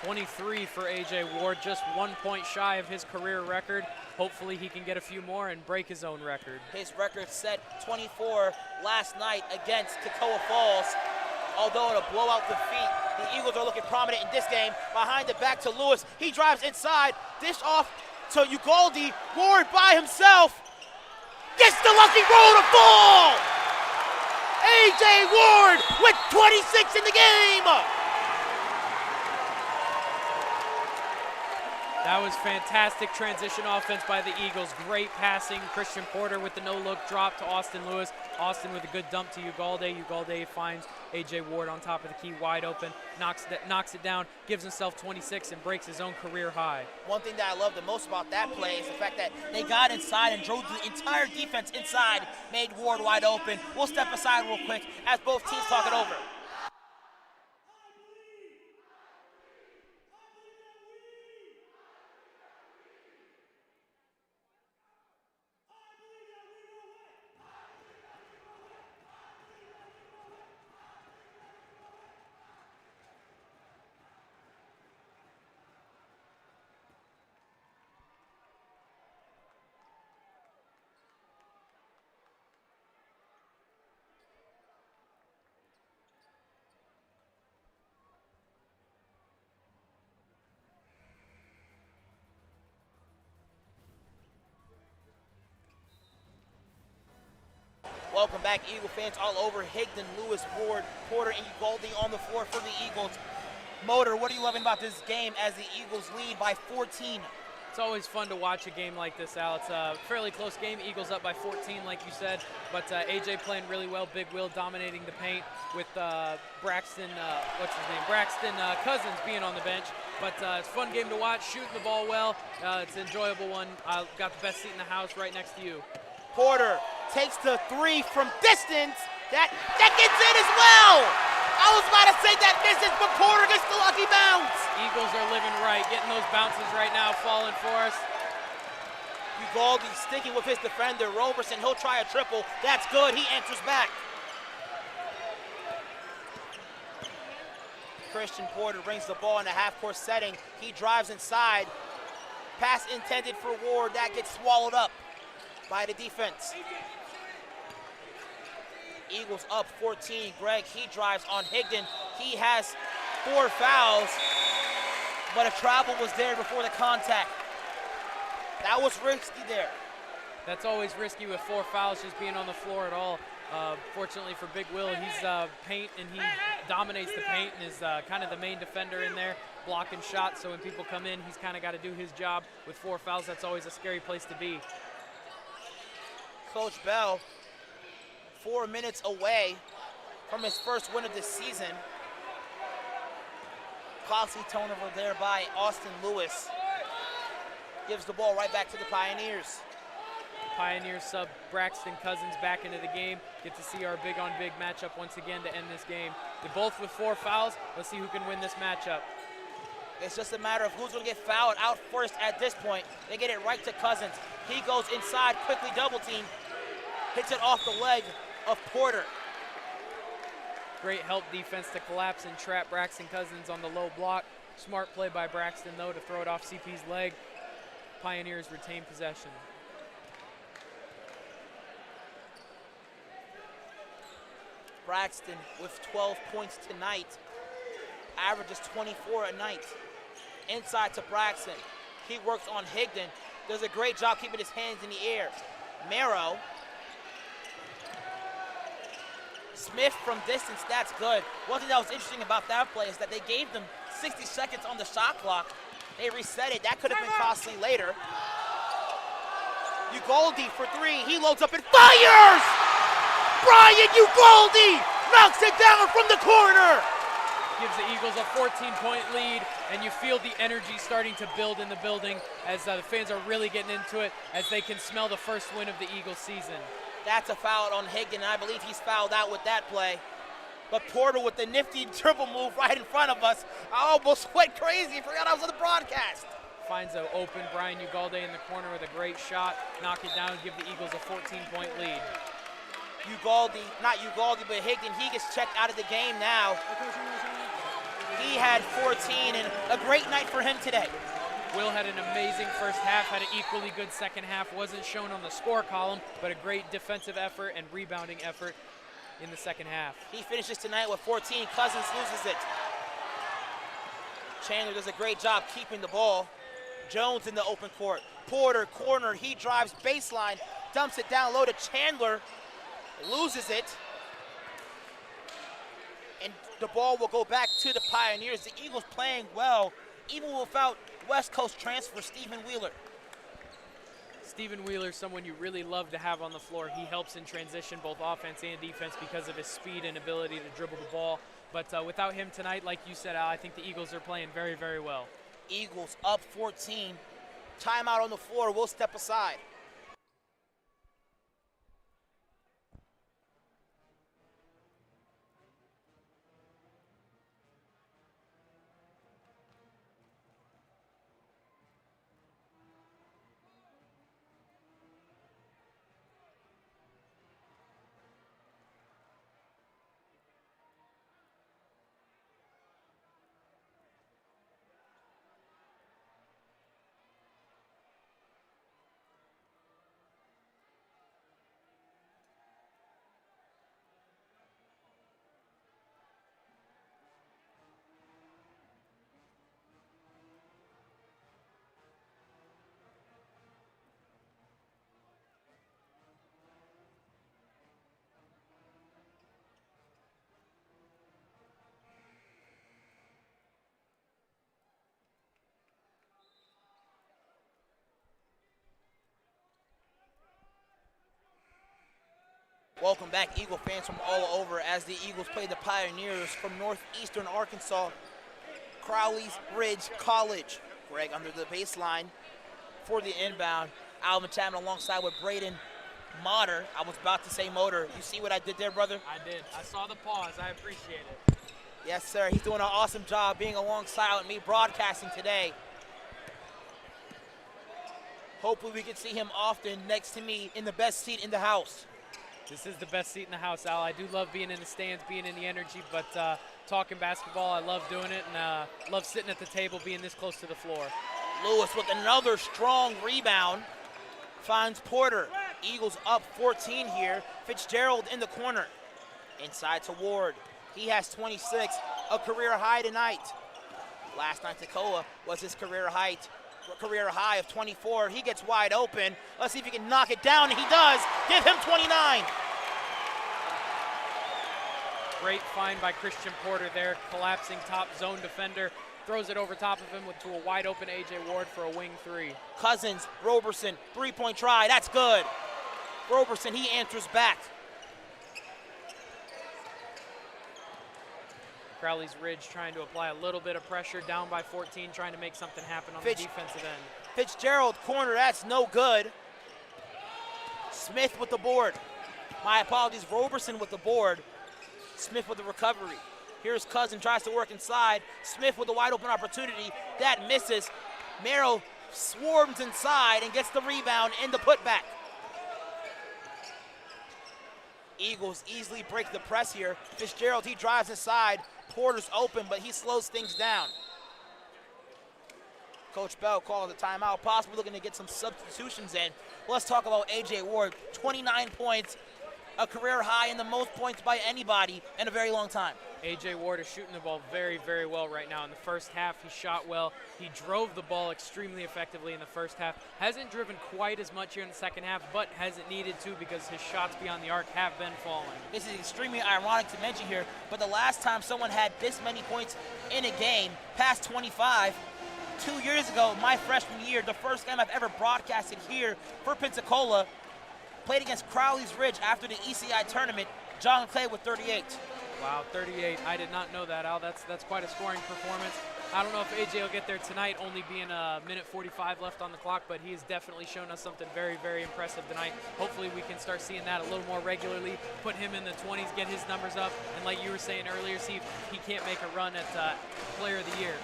23 for AJ Ward, just 1 point shy of his career record. Hopefully he can get a few more and break his own record. His record set 24 last night against Toccoa Falls. Although in a blowout defeat, the Eagles are looking prominent in this game. Behind it back to Lewis, he drives inside, dish off to Ugalde, Ward by himself. Gets the lucky roll to fall! A.J. Ward with 26 in the game! That was fantastic transition offense by the Eagles. Great passing. Christian Porter with the no-look drop to Austin Lewis. Austin with a good dump to Ugalde. Ugalde finds A.J. Ward on top of the key, wide open, knocks it down, gives himself 26, and breaks his own career high. One thing that I love the most about that play is the fact that they got inside and drove the entire defense inside, made Ward wide open. We'll step aside real quick as both teams talk it over. Welcome back, Eagle fans all over. Higdon, Lewis, Ward, Porter, and Ugalde on the floor for the Eagles. Motor, what are you loving about this game as the Eagles lead by 14? It's always fun to watch a game like this, Al. It's a fairly close game. Eagles up by 14, like you said. But AJ playing really well. Big Will dominating the paint with Braxton, Braxton Cousins being on the bench. But it's a fun game to watch, shooting the ball well. It's an enjoyable one. I got the best seat in the house right next to you. Porter takes the three from distance. That gets in as well. I was about to say that misses, but Porter gets the lucky bounce. Eagles are living right, getting those bounces right now, falling for us. Ugalde sticking with his defender. Roberson, he'll try a triple. That's good. He answers back. Christian Porter brings the ball in a half-court setting. He drives inside. Pass intended for Ward. That gets swallowed up by the defense. Eagles up 14. Greg, he drives on Higdon. He has 4 fouls, but a travel was there before the contact. That was risky there. That's always risky with 4 fouls just being on the floor at all. Fortunately for Big Will, he's paint and he dominates the paint and is kind of the main defender in there, blocking shots. So when people come in, he's kind of got to do his job. With 4 fouls, that's always a scary place to be. Coach Bell, 4 minutes away from his first win of this season. Costly turnover there by Austin Lewis. Gives the ball right back to the Pioneers. Pioneers sub Braxton Cousins back into the game. Get to see our big-on-big matchup once again to end this game. They're both with 4 fouls. Let's see who can win this matchup. It's just a matter of who's going to get fouled out first at this point. They get it right to Cousins. He goes inside, quickly double team. Hits it off the leg of Porter. Great help defense to collapse and trap Braxton Cousins on the low block. Smart play by Braxton, though, to throw it off CP's leg. Pioneers retain possession. Braxton with 12 points tonight. Averages 24 a night. Inside to Braxton. He works on Higdon. Does a great job keeping his hands in the air. Marrow. Smith from distance, that's good. One thing that was interesting about that play is that they gave them 60 seconds on the shot clock. They reset it. That could have been costly later. Ugaldi for three. He loads up and fires! Brian Ugaldi knocks it down from the corner. Gives the Eagles a 14-point lead, and you feel the energy starting to build in the building as the fans are really getting into it as they can smell the first win of the Eagles season. That's a foul on Higdon, and I believe he's fouled out with that play. But Porter with the nifty dribble move right in front of us. I almost went crazy. I forgot I was on the broadcast. Finds an open Brian Ugalde in the corner with a great shot. Knock it down, give the Eagles a 14-point lead. Ugalde, not Ugalde, but Higdon, he gets checked out of the game now. He had 14, and a great night for him today. Will had an amazing first half, had an equally good second half. Wasn't shown on the score column, but a great defensive effort and rebounding effort in the second half. He finishes tonight with 14. Cousins loses it. Chandler does a great job keeping the ball. Jones in the open court. Porter, corner, he drives baseline, dumps it down low to Chandler, loses it. And the ball will go back to the Pioneers. The Eagles playing well, even without West Coast transfer Stephen Wheeler. Stephen Wheeler is someone you really love to have on the floor. He helps in transition, both offense and defense, because of his speed and ability to dribble the ball. But without him tonight, like you said, Al, I think the Eagles are playing very, very well. Eagles up 14. Timeout on the floor. We'll step aside. Welcome back, Eagle fans from all over, as the Eagles play the Pioneers from northeastern Arkansas, Crowley's Ridge College. Greg under the baseline for the inbound. Alvin Chapman alongside with Braden Motter. I was about to say Motor. You see what I did there, brother? I did. I saw the pause. I appreciate it. Yes, sir. He's doing an awesome job being alongside with me broadcasting today. Hopefully we can see him often next to me in the best seat in the house. This is the best seat in the house, Al. I do love being in the stands, being in the energy, but talking basketball, I love doing it, and love sitting at the table, being this close to the floor. Lewis with another strong rebound. Finds Porter. Eagles up 14 here. Fitzgerald in the corner. Inside to Ward. He has 26, a career high tonight. Last night, Toccoa was his career high of 24. He gets wide open. Let's see if he can knock it down, and he does. Give him 29. Great find by Christian Porter there, collapsing top zone defender. Throws it over top of him to a wide open A.J. Ward for a wing three. Cousins, Roberson, three-point try. That's good. Roberson, he answers back. Crowley's Ridge trying to apply a little bit of pressure, down by 14, trying to make something happen on the defensive end. Fitzgerald, corner, that's no good. Smith with the board. My apologies, Roberson with the board. Smith with the recovery. Here's Cousin, tries to work inside. Smith with a wide open opportunity. That misses. Merrill swarms inside and gets the rebound and the putback. Eagles easily break the press here. Fitzgerald, he drives inside. Porter's open, but he slows things down. Coach Bell calls a timeout, possibly looking to get some substitutions in. Let's talk about A.J. Ward. 29 points, a career high in the most points by anybody in a very long time. A.J. Ward is shooting the ball very, very well right now. In the first half, he shot well. He drove the ball extremely effectively in the first half. Hasn't driven quite as much here in the second half, but hasn't needed to because his shots beyond the arc have been falling. This is extremely ironic to mention here, but the last time someone had this many points in a game, past 25, 2 years ago, my freshman year, the first game I've ever broadcasted here for Pensacola, played against Crowley's Ridge after the ECI tournament, John Clay with 38. Wow, 38. I did not know that, Al. That's quite a scoring performance. I don't know if AJ will get there tonight, only being a minute 45 left on the clock, but he has definitely shown us something very, very impressive tonight. Hopefully we can start seeing that a little more regularly, put him in the 20s, get his numbers up, and like you were saying earlier, see if he can't make a run at Player of the Year.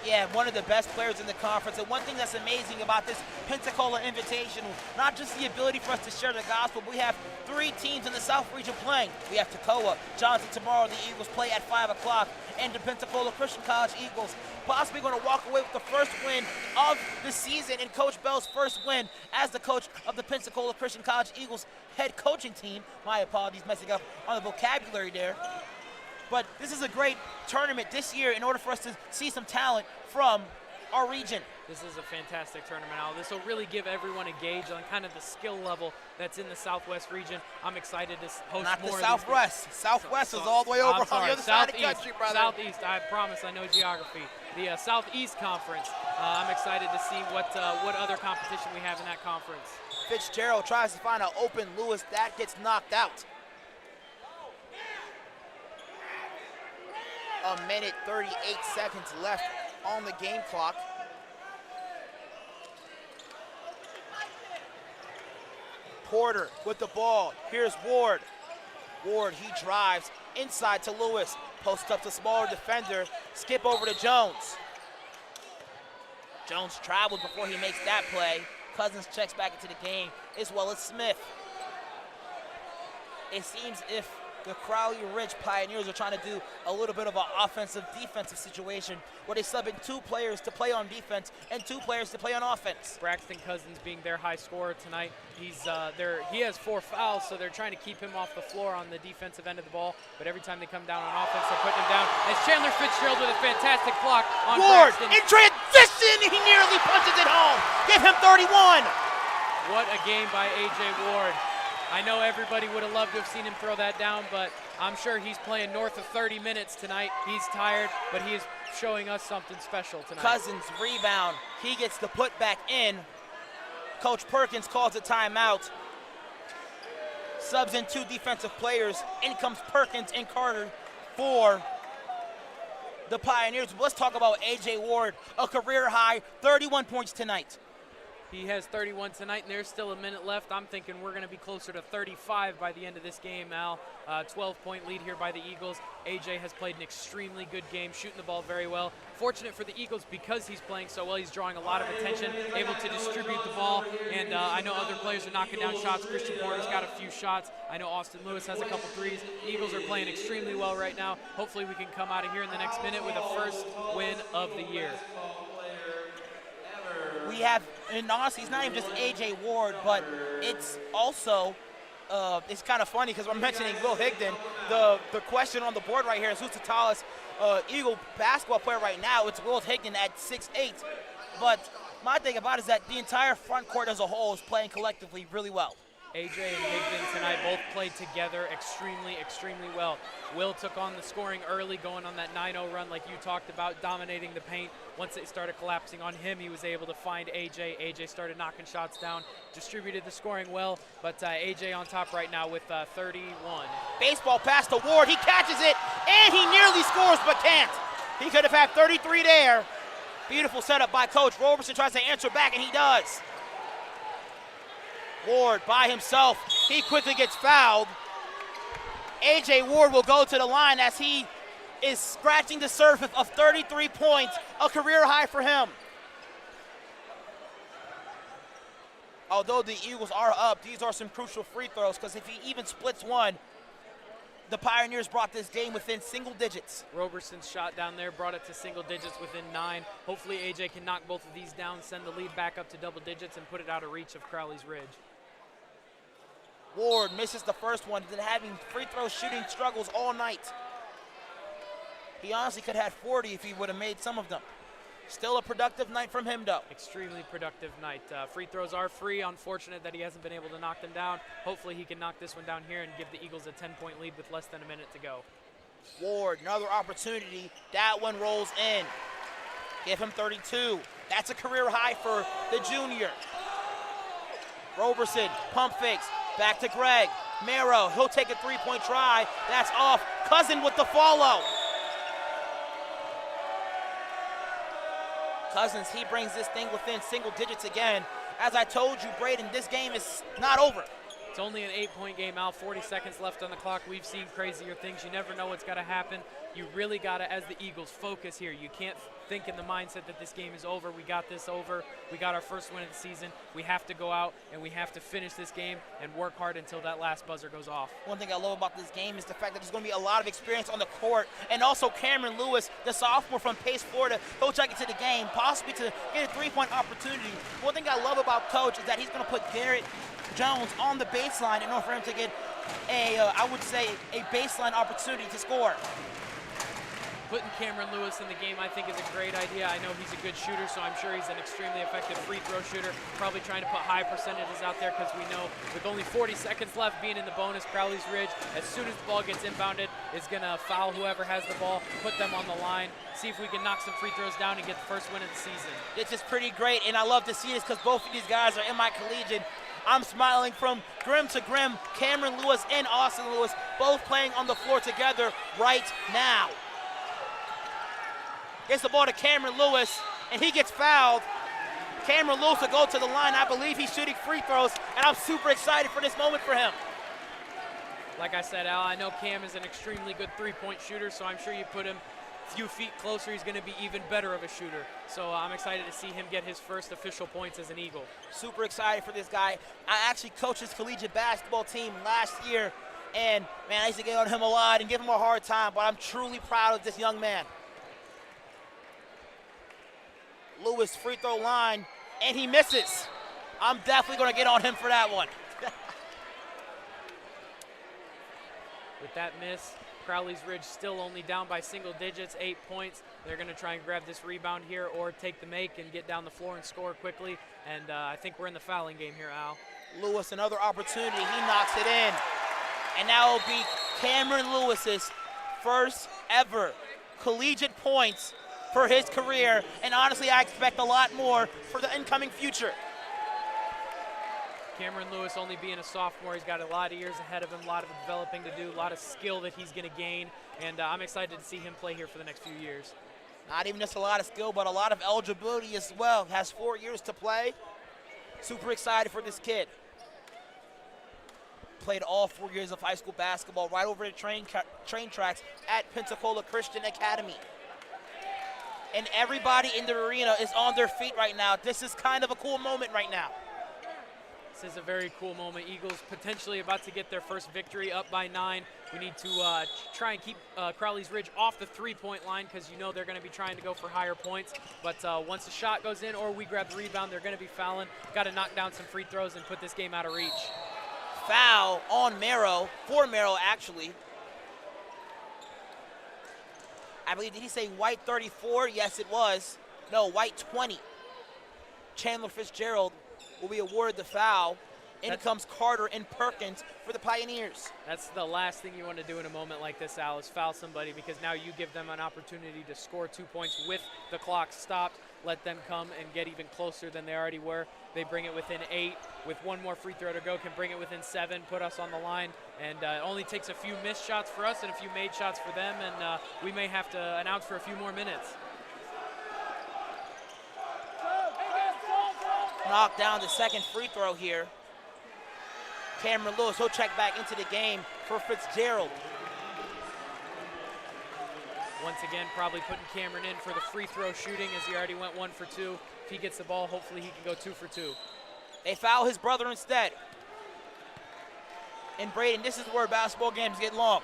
Yeah, one of the best players in the conference. And one thing that's amazing about this Pensacola Invitational, not just the ability for us to share the gospel, but we have 3 teams in the South region playing. We have Toccoa, Johnson tomorrow, the Eagles play at 5 o'clock, and the Pensacola Christian College Eagles possibly going to walk away with the first win of the season and Coach Bell's first win as the coach of the Pensacola Christian College Eagles head coaching team. My apologies, messing up on the vocabulary there. But this is a great tournament this year in order for us to see some talent from our region. This is a fantastic tournament, Al. This will really give everyone a gauge on kind of the skill level that's in the Southwest region. I'm excited to host Not more the of Southwest. These Southwest is all the way over on the other side of the Southeast, country, brother. Southeast, I promise I know geography. The Southeast Conference. I'm excited to see what other competition we have in that conference. Fitzgerald tries to find an open Lewis. That gets knocked out. A minute 38 seconds left on the game clock. Porter with the ball. Here's Ward. Ward, he drives inside to Lewis. Posts up to smaller defender. Skip over to Jones. Jones traveled before he makes that play. Cousins checks back into the game, as well as Smith. It seems if the Crowley Ridge Pioneers are trying to do a little bit of an offensive-defensive situation where they sub in 2 players to play on defense and 2 players to play on offense. Braxton Cousins being their high scorer tonight. He has 4 fouls, so they're trying to keep him off the floor on the defensive end of the ball. But every time they come down on offense, they're putting him down. As Chandler Fitzgerald with a fantastic block on Ward Braxton. in transition, he nearly punches it home. Give him 31. What a game by A.J. Ward. I know everybody would have loved to have seen him throw that down, but I'm sure he's playing north of 30 minutes tonight. He's tired, but he is showing us something special tonight. Cousins rebound. He gets the put back in. Coach Perkins calls a timeout. Subs in 2 defensive players. In comes Perkins and Carter for the Pioneers. Let's talk about A.J. Ward, a career high, 31 points tonight. He has 31 tonight, and there's still a minute left. I'm thinking we're going to be closer to 35 by the end of this game, Al. 12-point lead here by the Eagles. AJ has played an extremely good game, shooting the ball very well. Fortunate for the Eagles because he's playing so well. He's drawing a lot of attention, able to distribute the ball, and I know other players are knocking down shots. Christian Porter's got a few shots. I know Austin Lewis has a couple threes. The Eagles are playing extremely well right now. Hopefully we can come out of here in the next minute with a first win of the year. We have, and honestly, it's not even just A.J. Ward, but it's also, it's kind of funny because we're mentioning Will Higdon. The question on the board right here is who's the tallest Eagle basketball player right now. It's Will Higdon at 6'8". But my thing about it is that the entire front court as a whole is playing collectively really well. AJ and Higdon tonight both played together extremely, extremely well. Will took on the scoring early, going on that 9-0 run like you talked about, dominating the paint. Once it started collapsing on him, he was able to find AJ. AJ started knocking shots down, distributed the scoring well, but AJ on top right now with 31. Baseball pass to Ward, he catches it, and he nearly scores but can't. He could have had 33 there. Beautiful setup by Coach. Roberson tries to answer back, and he does. Ward by himself, he quickly gets fouled. A.J. Ward will go to the line as he is scratching the surface of 33 points, a career high for him. Although the Eagles are up, these are some crucial free throws because if he even splits one, the Pioneers brought this game within single digits. Roberson's shot down there brought it to single digits within 9. Hopefully AJ can knock both of these down, send the lead back up to double digits, and put it out of reach of Crowley's Ridge. Ward misses the first one, been having free throw shooting struggles all night. He honestly could have had 40 if he would have made some of them. Still a productive night from him, though. Extremely productive night. Free throws are free. Unfortunate that he hasn't been able to knock them down. Hopefully he can knock this one down here and give the Eagles a 10-point lead with less than a minute to go. Ward, another opportunity. That one rolls in. Give him 32. That's a career high for the junior. Roberson, pump fakes. Back to Greg. Mero, he'll take a three-point try. That's off. Cousin with the follow. Cousins, he brings this thing within single digits again. As I told you, Braden, this game is not over. It's only an 8-point game, Al. 40 seconds left on the clock. We've seen crazier things. You never know what's got to happen. You really got to, as the Eagles, focus here. You can't think in the mindset that this game is over. We got this over. We got our first win of the season. We have to go out and we have to finish this game and work hard until that last buzzer goes off. One thing I love about this game is the fact that there's going to be a lot of experience on the court, and also Cameron Lewis, the sophomore from Pace, Florida, he'll check into the game, possibly to get a three-point opportunity. One thing I love about Coach is that he's going to put Garrett Jones on the baseline in order for him to get I would say, a baseline opportunity to score. Putting Cameron Lewis in the game, I think, is a great idea. I know he's a good shooter, so I'm sure he's an extremely effective free throw shooter. Probably trying to put high percentages out there because we know with only 40 seconds left being in the bonus, Crowley's Ridge, as soon as the ball gets inbounded, is going to foul whoever has the ball, put them on the line, see if we can knock some free throws down and get the first win of the season. This is pretty great, and I love to see this because both of these guys are in my collegiate. I'm smiling from grim to grim. Cameron Lewis and Austin Lewis both playing on the floor together right now. Gets the ball to Cameron Lewis, and he gets fouled. Cameron Lewis will go to the line. I believe he's shooting free throws, and I'm super excited for this moment for him. Like I said, Al, I know Cam is an extremely good three-point shooter, so I'm sure you put him a few feet closer, he's going to be even better of a shooter. So I'm excited to see him get his first official points as an Eagle. Super excited for this guy. I actually coached his collegiate basketball team last year, and, man, I used to get on him a lot and give him a hard time, but I'm truly proud of this young man. Lewis free throw line, and he misses. I'm definitely going to get on him for that one. With that miss, Crowley's Ridge still only down by single digits, 8 points. They're going to try and grab this rebound here or take the make and get down the floor and score quickly. And I think we're in the fouling game here, Al. Lewis, another opportunity. He knocks it in. And now it'll be Cameron Lewis's first ever collegiate points for his career, and honestly, I expect a lot more for the incoming future. Cameron Lewis, only being a sophomore, he's got a lot of years ahead of him, a lot of developing to do, a lot of skill that he's going to gain, and I'm excited to see him play here for the next few years. Not even just a lot of skill, but a lot of eligibility as well. Has 4 years to play. Super excited for this kid. Played all 4 years of high school basketball right over the train tracks at Pensacola Christian Academy. And everybody in the arena is on their feet right now. This is kind of a cool moment right now. This is a very cool moment. Eagles potentially about to get their first victory, up by 9. We need to try and keep Crowley's Ridge off the three-point line because you know they're going to be trying to go for higher points. But once the shot goes in or we grab the rebound, they're going to be fouling. Got to knock down some free throws and put this game out of reach. Foul on Mero, for Mero actually. I believe, did he say white 34? Yes, it was. No, white 20. Chandler Fitzgerald will be awarded the foul. In comes Carter and Perkins for the Pioneers. That's the last thing you want to do in a moment like this, Al, is foul somebody because now you give them an opportunity to score 2 points with the clock stopped. Let them come and get even closer than they already were. They bring it within 8. With one more free throw to go, can bring it within 7, put us on the line. And it only takes a few missed shots for us and a few made shots for them, and we may have to announce for a few more minutes. Knock down the second free throw here. Cameron Lewis, he'll check back into the game for Fitzgerald. Once again, probably putting Cameron in for the free throw shooting as he already went 1 for 2. If he gets the ball, hopefully he can go 2 for 2. They foul his brother instead. And Braden, this is where basketball games get long.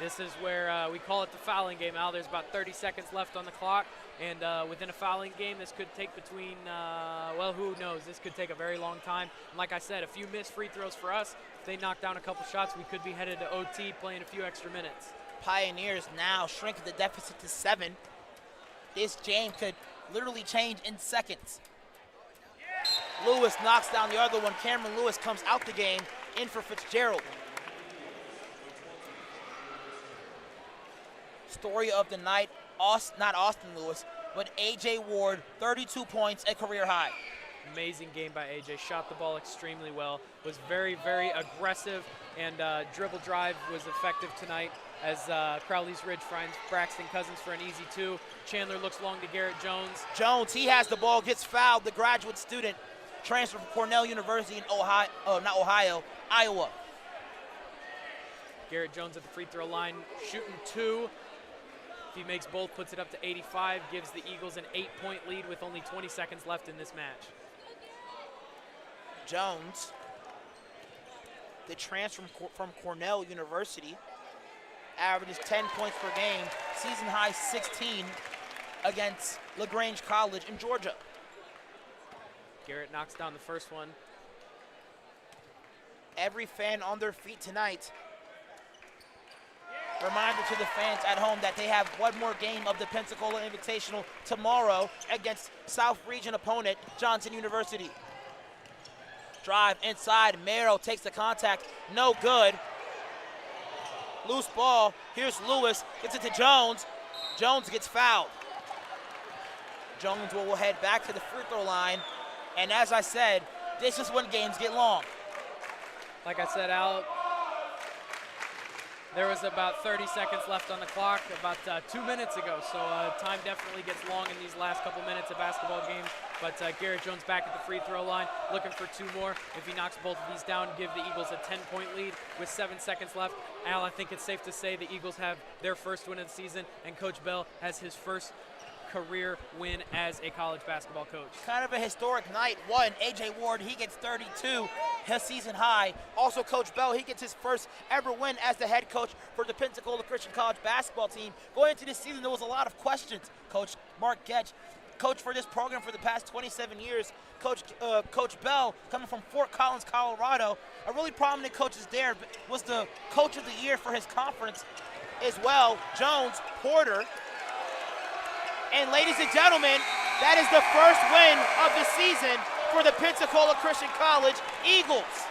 This is where we call it the fouling game, Al. There's about 30 seconds left on the clock, and within a fouling game, this could take between, well, who knows? This could take a very long time. And like I said, a few missed free throws for us. If they knock down a couple shots, we could be headed to OT, playing a few extra minutes. Pioneers now shrinking the deficit to 7. This game could literally change in seconds. Lewis knocks down the other one. Cameron Lewis comes out the game, in for Fitzgerald. Story of the night, not Austin Lewis, but A.J. Ward, 32 points, a career high. Amazing game by A.J. Shot the ball extremely well, was very, very aggressive, and dribble drive was effective tonight as Crowley's Ridge finds Braxton Cousins for an easy 2. Chandler looks long to Garrett Jones. Jones, he has the ball, gets fouled, the graduate student, transferred from Cornell University in Iowa. Garrett Jones at the free throw line, shooting 2. If he makes both, puts it up to 85, gives the Eagles an 8-point lead with only 20 seconds left in this match. Jones, the transfer from Cornell University, averages 10 points per game, season high 16 against LaGrange College in Georgia. Garrett knocks down the first one. Every fan on their feet tonight. Reminder to the fans at home that they have one more game of the Pensacola Invitational tomorrow against South Region opponent Johnson University. Drive inside, Mero takes the contact, no good. Loose ball, here's Lewis, gets it to Jones. Jones gets fouled. Jones will head back to the free throw line, and as I said, this is when games get long. Like I said, Al, there was about 30 seconds left on the clock about 2 minutes ago, so time definitely gets long in these last couple minutes of basketball games. But Garrett Jones back at the free throw line, looking for 2 more. If he knocks both of these down, give the Eagles a 10-point lead with 7 seconds left. Al, I think it's safe to say the Eagles have their first win of the season, and Coach Bell has his first career win as a college basketball coach. Kind of a historic night. One, A.J. Ward, he gets 32, his season high. Also, Coach Bell, he gets his first ever win as the head coach for the Pensacola Christian College basketball team. Going into this season, there was a lot of questions. Coach Mark Getch, coach for this program for the past 27 years. Coach Bell, coming from Fort Collins, Colorado, a really prominent coach is there, was the coach of the year for his conference as well. Jones, Porter. And ladies and gentlemen, that is the first win of the season for the Pensacola Christian College Eagles.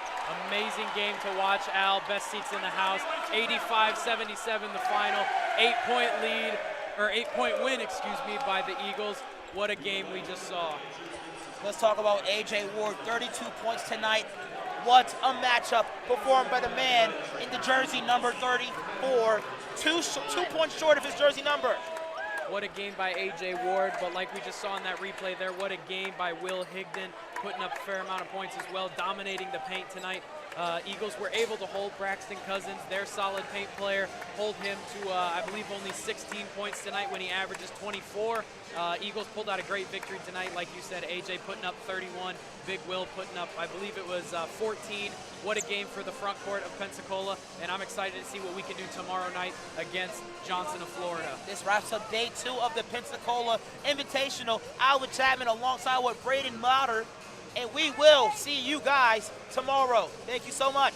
Amazing game to watch, Al. Best seats in the house. 85-77 the final. 8-point lead, or 8-point win, by the Eagles. What a game we just saw. Let's talk about A.J. Ward, 32 points tonight. What a matchup performed by the man in the jersey number 34. 2 points short of his jersey number. What a game by A.J. Ward, but like we just saw in that replay there, what a game by Will Higdon, putting up a fair amount of points as well, dominating the paint tonight. Eagles were able to hold Braxton Cousins, their solid paint player, hold him to, I believe, only 16 points tonight when he averages 24. Eagles pulled out a great victory tonight. Like you said, A.J. putting up 31, Big Will putting up, I believe it was 14. What a game for the front court of Pensacola, and I'm excited to see what we can do tomorrow night against Johnson of Florida. This wraps up day 2 of the Pensacola Invitational. Alvin Chapman alongside with Braden Motter, and we will see you guys tomorrow. Thank you so much.